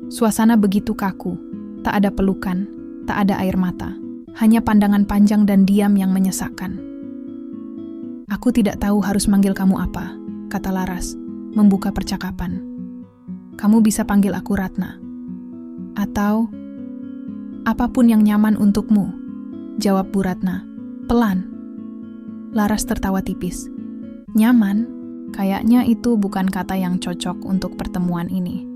Suasana begitu kaku, tak ada pelukan, tak ada air mata, hanya pandangan panjang dan diam yang menyesakkan. Aku tidak tahu harus manggil kamu apa, kata Laras, membuka percakapan. Kamu bisa panggil aku Ratna. Atau apapun yang nyaman untukmu, jawab Bu Ratna, pelan. Laras tertawa tipis. Nyaman? Kayaknya itu bukan kata yang cocok untuk pertemuan ini.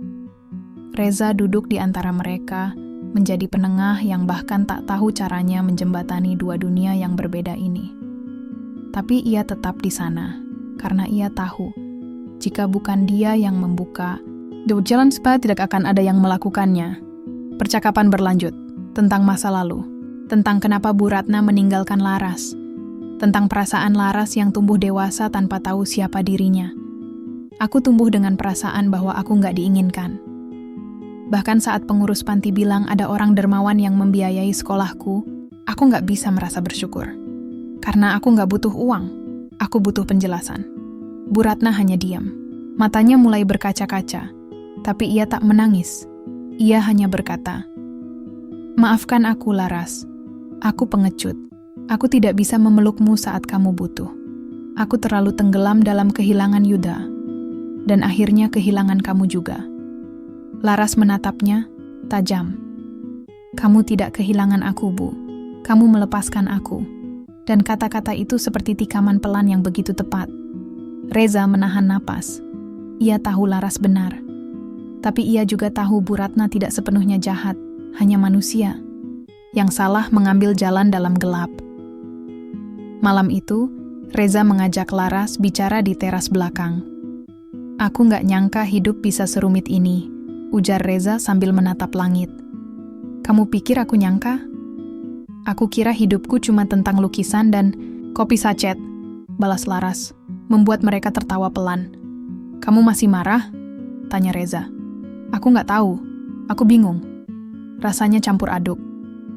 Reza duduk di antara mereka, menjadi penengah yang bahkan tak tahu caranya menjembatani dua dunia yang berbeda ini. Tapi ia tetap di sana, karena ia tahu, jika bukan dia yang membuka, jalan spa tidak akan ada yang melakukannya. Percakapan berlanjut, tentang masa lalu. Tentang kenapa Bu Ratna meninggalkan Laras, tentang perasaan Laras yang tumbuh dewasa tanpa tahu siapa dirinya. Aku tumbuh dengan perasaan bahwa aku nggak diinginkan. Bahkan saat pengurus panti bilang ada orang dermawan yang membiayai sekolahku, aku nggak bisa merasa bersyukur. Karena aku nggak butuh uang, aku butuh penjelasan. Bu Ratna hanya diam. Matanya mulai berkaca-kaca, tapi ia tak menangis. Ia hanya berkata, "Maafkan aku, Laras. Aku pengecut. Aku tidak bisa memelukmu saat kamu butuh. Aku terlalu tenggelam dalam kehilangan Yuda. Dan akhirnya kehilangan kamu juga." Laras menatapnya, tajam. "Kamu tidak kehilangan aku, Bu. Kamu melepaskan aku." Dan kata-kata itu seperti tikaman pelan yang begitu tepat. Reza menahan napas. Ia tahu Laras benar. Tapi ia juga tahu Bu Ratna tidak sepenuhnya jahat, hanya manusia. Yang salah mengambil jalan dalam gelap. Malam itu, Reza mengajak Laras bicara di teras belakang. "Aku nggak nyangka hidup bisa serumit ini," ujar Reza sambil menatap langit. "Kamu pikir aku nyangka? Aku kira hidupku cuma tentang lukisan dan kopi sachet," balas Laras, membuat mereka tertawa pelan. "Kamu masih marah?" tanya Reza. "Aku nggak tahu. Aku bingung. Rasanya campur aduk.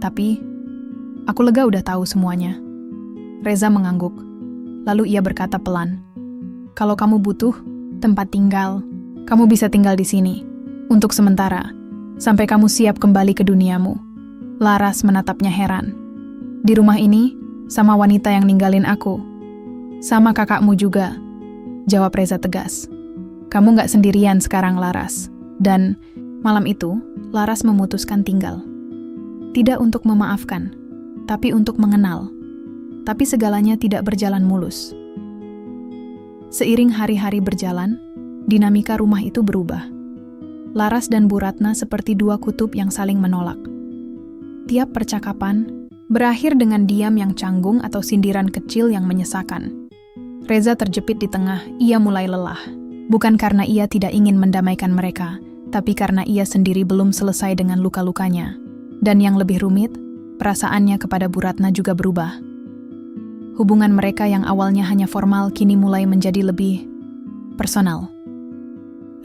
Tapi, Aku lega udah tahu semuanya. Reza mengangguk. Lalu ia berkata pelan, "Kalau kamu butuh tempat tinggal, kamu bisa tinggal di sini. Untuk sementara, sampai kamu siap kembali ke duniamu." Laras menatapnya heran. "Di rumah ini, sama wanita yang ninggalin aku. Sama kakakmu juga," jawab Reza tegas. "Kamu gak sendirian sekarang, Laras." Dan malam itu, Laras memutuskan tinggal. Tidak untuk memaafkan, tapi untuk mengenal. Tapi segalanya tidak berjalan mulus. Seiring hari-hari berjalan, dinamika rumah itu berubah. Laras dan Bu Ratna seperti dua kutub yang saling menolak. Tiap percakapan berakhir dengan diam yang canggung atau sindiran kecil yang menyesakan. Reza terjepit di tengah, ia mulai lelah. Bukan karena ia tidak ingin mendamaikan mereka, tapi karena ia sendiri belum selesai dengan luka-lukanya. Dan yang lebih rumit, perasaannya kepada Bu Ratna juga berubah. Hubungan mereka yang awalnya hanya formal kini mulai menjadi lebih personal.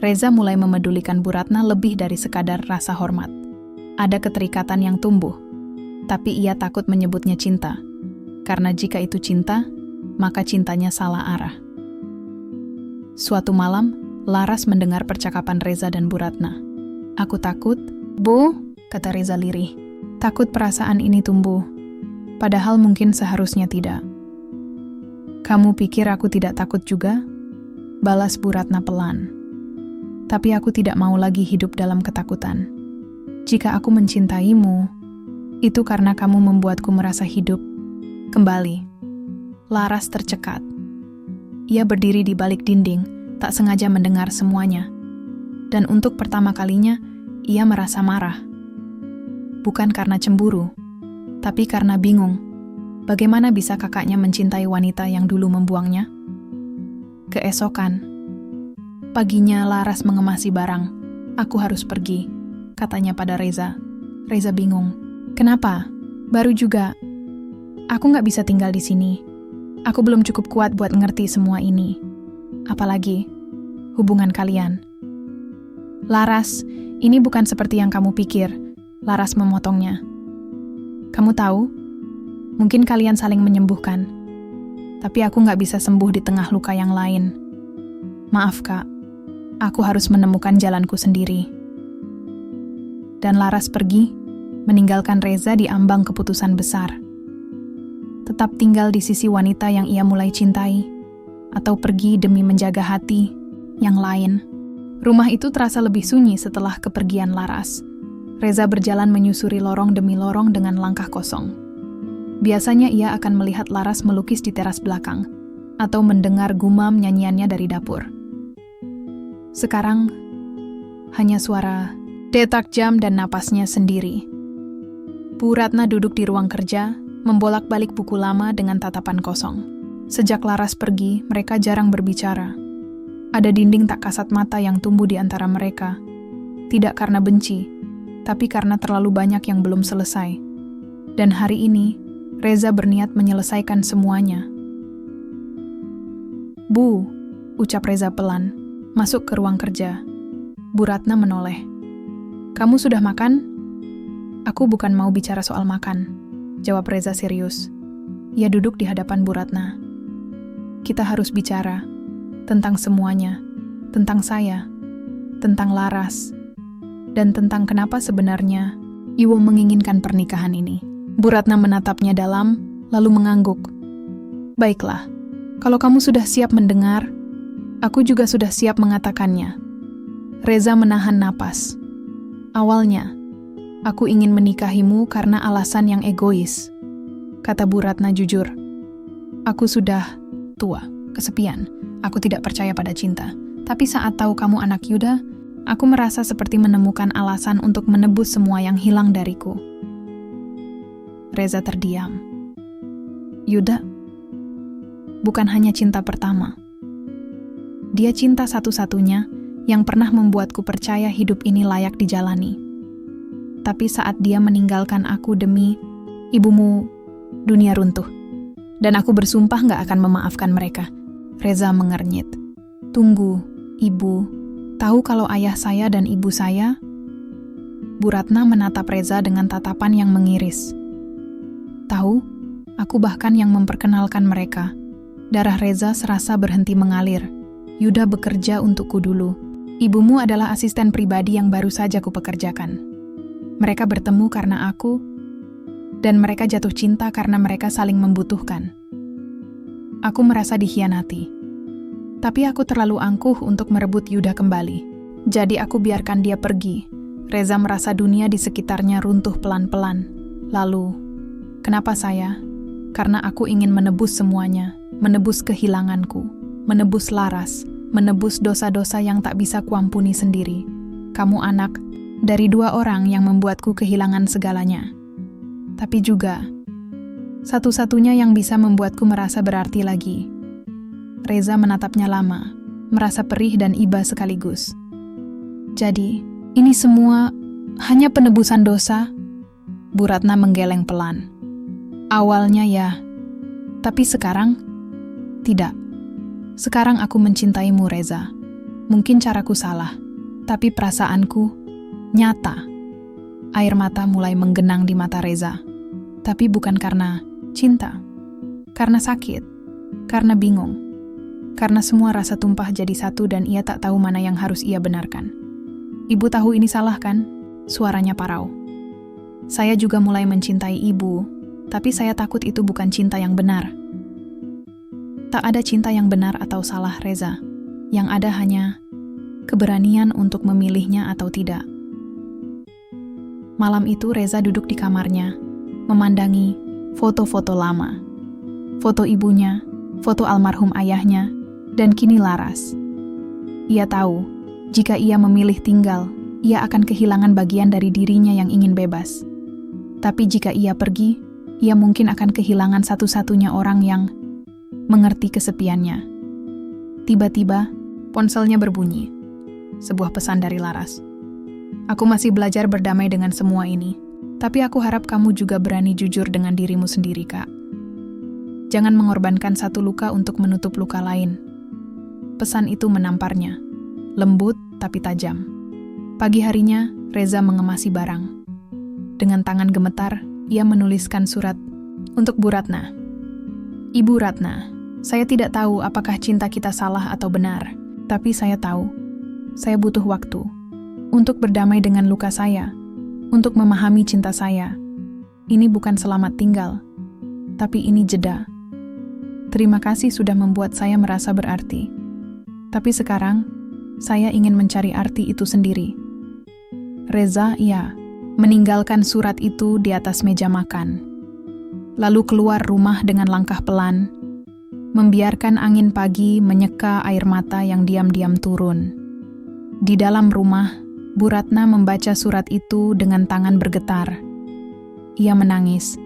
Reza mulai memedulikan Bu Ratna lebih dari sekadar rasa hormat. Ada keterikatan yang tumbuh, tapi ia takut menyebutnya cinta. Karena jika itu cinta, maka cintanya salah arah. Suatu malam, Laras mendengar percakapan Reza dan Bu Ratna. "Aku takut, Bu," kata Reza lirih. "Takut perasaan ini tumbuh. Padahal mungkin seharusnya tidak." "Kamu pikir aku tidak takut juga?" balas Bu Ratna pelan. "Tapi aku tidak mau lagi hidup dalam ketakutan. Jika aku mencintaimu, itu karena kamu membuatku merasa hidup kembali." Laras tercekat. Ia berdiri di balik dinding, tak sengaja mendengar semuanya. Dan untuk pertama kalinya, ia merasa marah. Bukan karena cemburu, tapi karena bingung. Bagaimana bisa kakaknya mencintai wanita yang dulu membuangnya? Keesokan, paginya Laras mengemasi barang. "Aku harus pergi," katanya pada Reza. Reza bingung. "Kenapa? Baru juga. Aku gak bisa tinggal di sini. Aku belum cukup kuat buat ngerti semua ini. Apalagi hubungan kalian." "Laras, ini bukan seperti yang kamu pikir," Laras memotongnya. "Kamu tahu, mungkin kalian saling menyembuhkan. Tapi aku gak bisa sembuh di tengah luka yang lain. Maaf Kak, aku harus menemukan jalanku sendiri." Dan Laras pergi, meninggalkan Reza di ambang keputusan besar. Tetap tinggal di sisi wanita yang ia mulai cintai, atau pergi demi menjaga hati yang lain. Rumah itu terasa lebih sunyi setelah kepergian Laras. Reza berjalan menyusuri lorong demi lorong dengan langkah kosong. Biasanya ia akan melihat Laras melukis di teras belakang, atau mendengar gumam nyanyiannya dari dapur. Sekarang, hanya suara detak jam dan napasnya sendiri. Bu Ratna duduk di ruang kerja, membolak-balik buku lama dengan tatapan kosong. Sejak Laras pergi, mereka jarang berbicara. Ada dinding tak kasat mata yang tumbuh di antara mereka. Tidak karena benci, tapi karena terlalu banyak yang belum selesai. Dan hari ini, Reza berniat menyelesaikan semuanya. "Bu," ucap Reza pelan, masuk ke ruang kerja. Bu Ratna menoleh. "Kamu sudah makan?" "Aku bukan mau bicara soal makan," jawab Reza serius. Ia duduk di hadapan Bu Ratna. "Kita harus bicara tentang semuanya, tentang saya, tentang Laras, dan tentang kenapa sebenarnya Iwo menginginkan pernikahan ini." Bu Ratna menatapnya dalam, lalu mengangguk. "Baiklah, kalau kamu sudah siap mendengar, aku juga sudah siap mengatakannya." Reza menahan napas. "Awalnya, aku ingin menikahimu karena alasan yang egois," kata Bu Ratna jujur. "Aku sudah tua, kesepian. Aku tidak percaya pada cinta. Tapi saat tahu kamu anak Yuda, aku merasa seperti menemukan alasan untuk menebus semua yang hilang dariku." Reza terdiam. "Yuda bukan hanya cinta pertama. Dia cinta satu-satunya yang pernah membuatku percaya hidup ini layak dijalani. Tapi saat dia meninggalkan aku demi ibumu, dunia runtuh. Dan aku bersumpah gak akan memaafkan mereka." Reza mengernyit. "Tunggu, Ibu. Tahu kalau ayah saya dan ibu saya?" Bu Ratna menatap Reza dengan tatapan yang mengiris. Tahu, aku bahkan yang memperkenalkan mereka. Darah Reza serasa berhenti mengalir. Yuda bekerja untukku dulu. Ibumu adalah asisten pribadi yang baru saja kupekerjakan. Mereka bertemu karena aku, dan mereka jatuh cinta karena mereka saling membutuhkan. Aku merasa dikhianati. Tapi aku terlalu angkuh untuk merebut Yuda kembali. Jadi aku biarkan dia pergi. Reza merasa dunia di sekitarnya runtuh pelan-pelan. Lalu, kenapa saya? Karena aku ingin menebus semuanya, menebus kehilanganku, menebus Laras, menebus dosa-dosa yang tak bisa kuampuni sendiri. Kamu anak dari 2 orang yang membuatku kehilangan segalanya. Tapi juga, satu-satunya yang bisa membuatku merasa berarti lagi. Reza menatapnya lama, merasa perih dan iba sekaligus. Jadi, ini semua hanya penebusan dosa? Bu Ratna menggeleng pelan. Awalnya ya, tapi sekarang tidak. Sekarang aku mencintaimu, Reza. Mungkin caraku salah, tapi perasaanku nyata. Air mata mulai menggenang di mata Reza. Tapi bukan karena cinta, karena sakit, karena bingung, karena semua rasa tumpah jadi satu dan ia tak tahu mana yang harus ia benarkan. Ibu tahu ini salah kan? Suaranya parau. Saya juga mulai mencintai ibu, tapi saya takut itu bukan cinta yang benar. Tak ada cinta yang benar atau salah, Reza. Yang ada hanya keberanian untuk memilihnya atau tidak. Malam itu Reza duduk di kamarnya, memandangi foto-foto lama. Foto ibunya, foto almarhum ayahnya, dan kini Laras. Ia tahu, jika ia memilih tinggal, ia akan kehilangan bagian dari dirinya yang ingin bebas. Tapi jika ia pergi, ia mungkin akan kehilangan satu-satunya orang yang mengerti kesepiannya. Tiba-tiba, ponselnya berbunyi. Sebuah pesan dari Laras. Aku masih belajar berdamai dengan semua ini, tapi aku harap kamu juga berani jujur dengan dirimu sendiri, Kak. Jangan mengorbankan satu luka untuk menutup luka lain. Pesan itu menamparnya, lembut tapi tajam. Pagi harinya, Reza mengemasi barang. Dengan tangan gemetar, ia menuliskan surat untuk Bu Ratna. Ibu Ratna, saya tidak tahu apakah cinta kita salah atau benar, tapi saya tahu, saya butuh waktu untuk berdamai dengan luka saya, untuk memahami cinta saya. Ini bukan selamat tinggal, tapi ini jeda. Terima kasih sudah membuat saya merasa berarti. Tapi sekarang, saya ingin mencari arti itu sendiri. Reza, ya, meninggalkan surat itu di atas meja makan. Lalu keluar rumah dengan langkah pelan, membiarkan angin pagi menyeka air mata yang diam-diam turun. Di dalam rumah, Bu Ratna membaca surat itu dengan tangan bergetar. Ia menangis.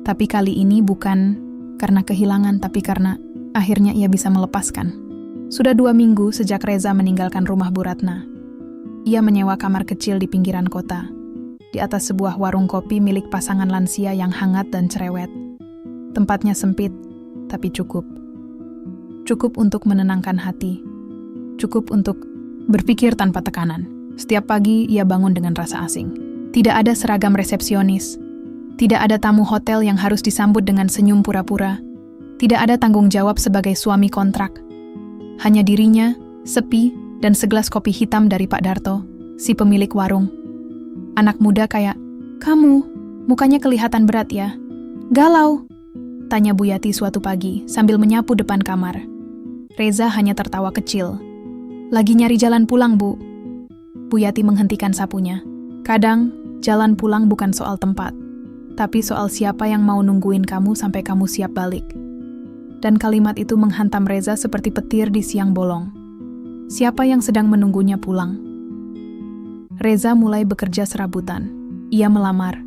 Tapi kali ini bukan karena kehilangan, tapi karena akhirnya ia bisa melepaskan. Sudah 2 minggu sejak Reza meninggalkan rumah Bu Ratna. Ia menyewa kamar kecil di pinggiran kota, di atas sebuah warung kopi milik pasangan lansia yang hangat dan cerewet. Tempatnya sempit, tapi cukup. Cukup untuk menenangkan hati. Cukup untuk berpikir tanpa tekanan. Setiap pagi ia bangun dengan rasa asing. Tidak ada seragam resepsionis. Tidak ada tamu hotel yang harus disambut dengan senyum pura-pura. Tidak ada tanggung jawab sebagai suami kontrak. Hanya dirinya, sepi, dan segelas kopi hitam dari Pak Darto, si pemilik warung. Anak muda kayak, "Kamu, mukanya kelihatan berat ya. Galau?" tanya Bu Yati suatu pagi sambil menyapu depan kamar. Reza hanya tertawa kecil. "Lagi nyari jalan pulang, Bu." Bu Yati menghentikan sapunya. "Kadang, jalan pulang bukan soal tempat, tapi soal siapa yang mau nungguin kamu sampai kamu siap balik." Dan kalimat itu menghantam Reza seperti petir di siang bolong. Siapa yang sedang menunggunya pulang? Reza mulai bekerja serabutan. Ia melamar.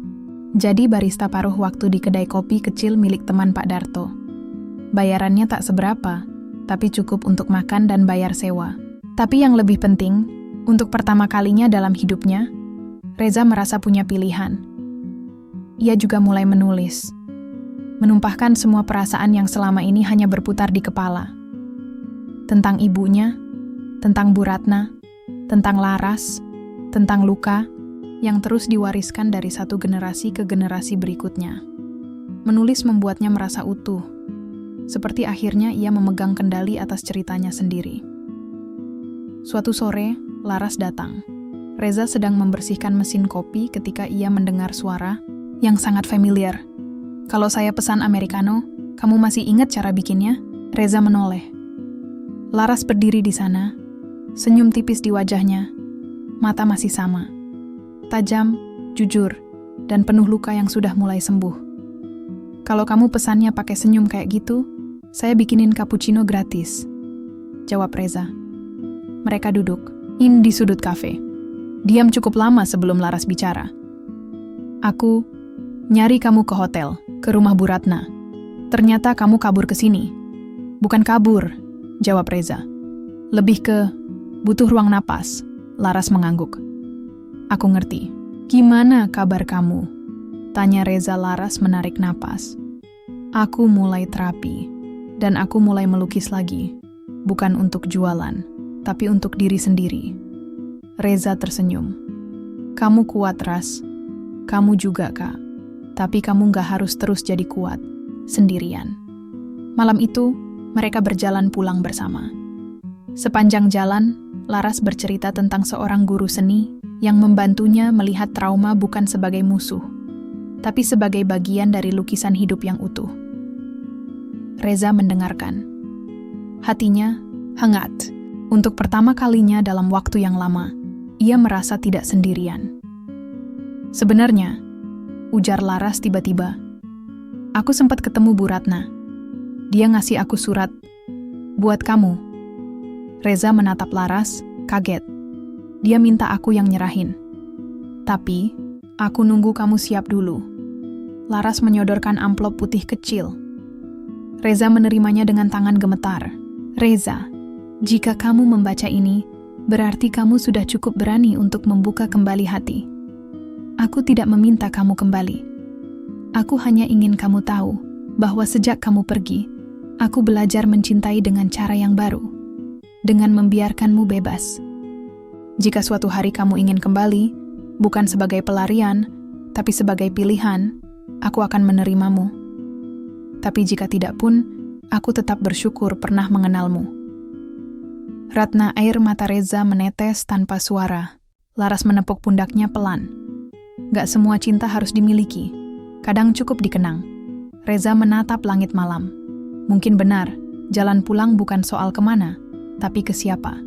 Jadi barista paruh waktu di kedai kopi kecil milik teman Pak Darto. Bayarannya tak seberapa, tapi cukup untuk makan dan bayar sewa. Tapi yang lebih penting, untuk pertama kalinya dalam hidupnya, Reza merasa punya pilihan. Ia juga mulai menulis. Menumpahkan semua perasaan yang selama ini hanya berputar di kepala. Tentang ibunya, tentang Bu Ratna, tentang Laras, tentang luka yang terus diwariskan dari satu generasi ke generasi berikutnya. Menulis membuatnya merasa utuh. Seperti akhirnya ia memegang kendali atas ceritanya sendiri. Suatu sore, Laras datang. Reza sedang membersihkan mesin kopi ketika ia mendengar suara yang sangat familiar. "Kalau saya pesan americano, kamu masih ingat cara bikinnya?" Reza menoleh. Laras berdiri di sana, senyum tipis di wajahnya. Mata masih sama. Tajam, jujur, dan penuh luka yang sudah mulai sembuh. "Kalau kamu pesannya pakai senyum kayak gitu, saya bikinin cappuccino gratis," jawab Reza. Mereka duduk di sudut kafe. Diam cukup lama sebelum Laras bicara. "Aku nyari kamu ke hotel, ke rumah Bu Ratna. Ternyata kamu kabur ke sini." "Bukan kabur," jawab Reza. "Lebih ke butuh ruang napas." Laras mengangguk. "Aku ngerti. Gimana kabar kamu?" tanya Reza. Laras menarik napas. "Aku mulai terapi, dan aku mulai melukis lagi. Bukan untuk jualan, tapi untuk diri sendiri." Reza tersenyum. "Kamu kuat, Ras. Kamu juga, Kak. Tapi kamu gak harus terus jadi kuat, sendirian." Malam itu, mereka berjalan pulang bersama. Sepanjang jalan, Laras bercerita tentang seorang guru seni yang membantunya melihat trauma bukan sebagai musuh, tapi sebagai bagian dari lukisan hidup yang utuh. Reza mendengarkan. Hatinya hangat. Untuk pertama kalinya dalam waktu yang lama, ia merasa tidak sendirian. "Sebenarnya," ujar Laras tiba-tiba, "aku sempat ketemu Bu Ratna. Dia ngasih aku surat buat kamu." Reza menatap Laras, kaget. "Dia minta aku yang nyerahin." "Tapi, aku nunggu kamu siap dulu." Laras menyodorkan amplop putih kecil. Reza menerimanya dengan tangan gemetar. "Reza, jika kamu membaca ini, berarti kamu sudah cukup berani untuk membuka kembali hati. Aku tidak meminta kamu kembali. Aku hanya ingin kamu tahu bahwa sejak kamu pergi, aku belajar mencintai dengan cara yang baru, dengan membiarkanmu bebas. Jika suatu hari kamu ingin kembali, bukan sebagai pelarian, tapi sebagai pilihan, aku akan menerimamu. Tapi jika tidak pun, aku tetap bersyukur pernah mengenalmu." Ratna air mata Reza menetes tanpa suara. Laras menepuk pundaknya pelan. "Gak semua cinta harus dimiliki. Kadang cukup dikenang." Reza menatap langit malam. Mungkin benar, jalan pulang bukan soal kemana, tapi ke siapa.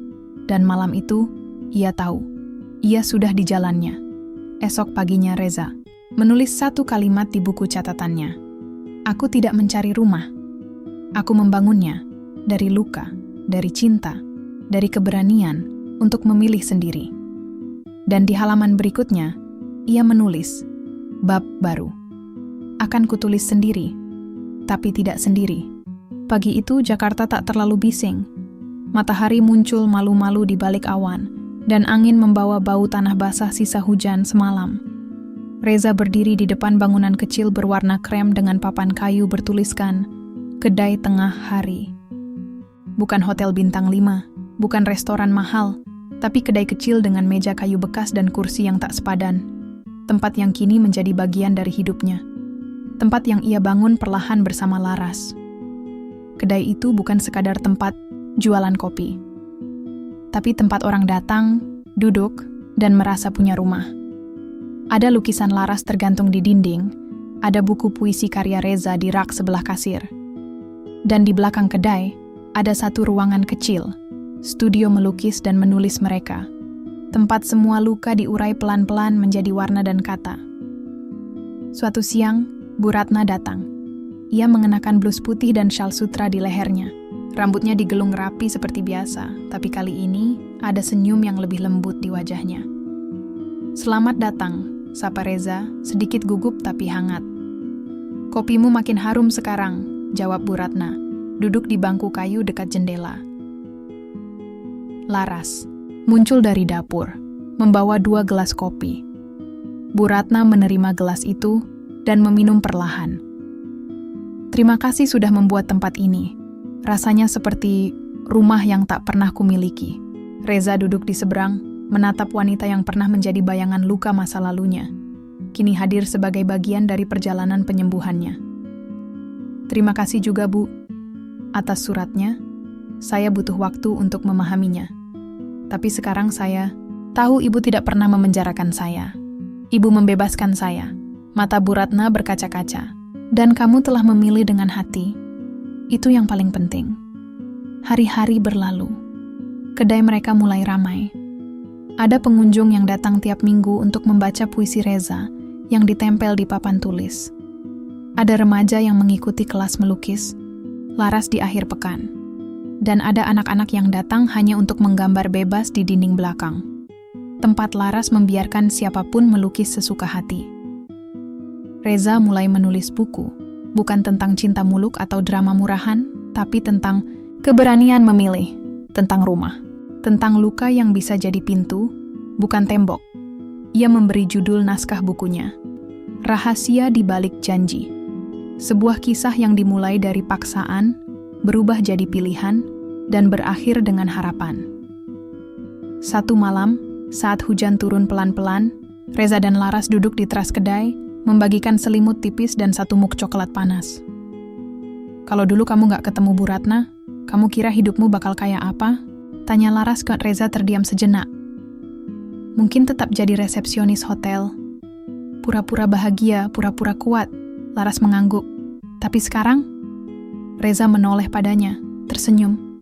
Dan malam itu, ia tahu. Ia sudah di jalannya. Esok paginya Reza menulis satu kalimat di buku catatannya. "Aku tidak mencari rumah. Aku membangunnya dari luka, dari cinta, dari keberanian untuk memilih sendiri." Dan di halaman berikutnya, ia menulis, "Bab baru. Akan kutulis sendiri, tapi tidak sendiri." Pagi itu Jakarta tak terlalu bising. Matahari muncul malu-malu di balik awan, dan angin membawa bau tanah basah sisa hujan semalam. Reza berdiri di depan bangunan kecil berwarna krem dengan papan kayu bertuliskan, "Kedai Tengah Hari." Bukan hotel bintang 5, bukan restoran mahal, tapi kedai kecil dengan meja kayu bekas dan kursi yang tak sepadan. Tempat yang kini menjadi bagian dari hidupnya. Tempat yang ia bangun perlahan bersama Laras. Kedai itu bukan sekadar tempat jualan kopi, tapi tempat orang datang, duduk, dan merasa punya rumah. Ada lukisan Laras tergantung di dinding, ada buku puisi karya Reza di rak sebelah kasir. Dan di belakang kedai, ada satu ruangan kecil, studio melukis dan menulis mereka. Tempat semua luka diurai pelan-pelan menjadi warna dan kata. Suatu siang, Bu Ratna datang. Ia mengenakan blus putih dan syal sutra di lehernya. Rambutnya digelung rapi seperti biasa, tapi kali ini ada senyum yang lebih lembut di wajahnya. "Selamat datang," sapa Reza, sedikit gugup tapi hangat. "Kopimu makin harum sekarang," jawab Bu Ratna, duduk di bangku kayu dekat jendela. Laras muncul dari dapur, membawa 2 gelas kopi. Bu Ratna menerima gelas itu dan meminum perlahan. "Terima kasih sudah membuat tempat ini. Rasanya seperti rumah yang tak pernah kumiliki." Reza duduk di seberang, menatap wanita yang pernah menjadi bayangan luka masa lalunya. Kini hadir sebagai bagian dari perjalanan penyembuhannya. Terima kasih juga, Bu, atas suratnya. Saya butuh waktu untuk memahaminya. Tapi sekarang saya tahu Ibu tidak pernah memenjarakan saya. Ibu membebaskan saya. Mata Bu Ratna berkaca-kaca. Dan kamu telah memilih dengan hati. Itu yang paling penting. Hari-hari berlalu. Kedai mereka mulai ramai. Ada pengunjung yang datang tiap minggu untuk membaca puisi Reza yang ditempel di papan tulis. Ada remaja yang mengikuti kelas melukis, Laras di akhir pekan. Dan ada anak-anak yang datang hanya untuk menggambar bebas di dinding belakang. Tempat Laras membiarkan siapapun melukis sesuka hati. Reza mulai menulis buku, bukan tentang cinta muluk atau drama murahan, tapi tentang keberanian memilih, tentang rumah, tentang luka yang bisa jadi pintu, bukan tembok. Ia memberi judul naskah bukunya, Rahasia di Balik Janji. Sebuah kisah yang dimulai dari paksaan, berubah jadi pilihan, dan berakhir dengan harapan. Satu malam, saat hujan turun pelan-pelan, Reza dan Laras duduk di teras kedai, membagikan selimut tipis dan satu muk coklat panas. Kalau dulu kamu gak ketemu Bu Ratna, kamu kira hidupmu bakal kayak apa? Tanya Laras ke Reza terdiam sejenak. Mungkin tetap jadi resepsionis hotel. Pura-pura bahagia, pura-pura kuat. Laras mengangguk. Tapi sekarang? Reza menoleh padanya, tersenyum.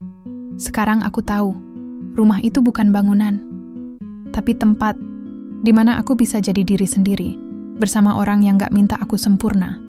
Sekarang aku tahu, rumah itu bukan bangunan, tapi tempat di mana aku bisa jadi diri sendiri, bersama orang yang gak minta aku sempurna.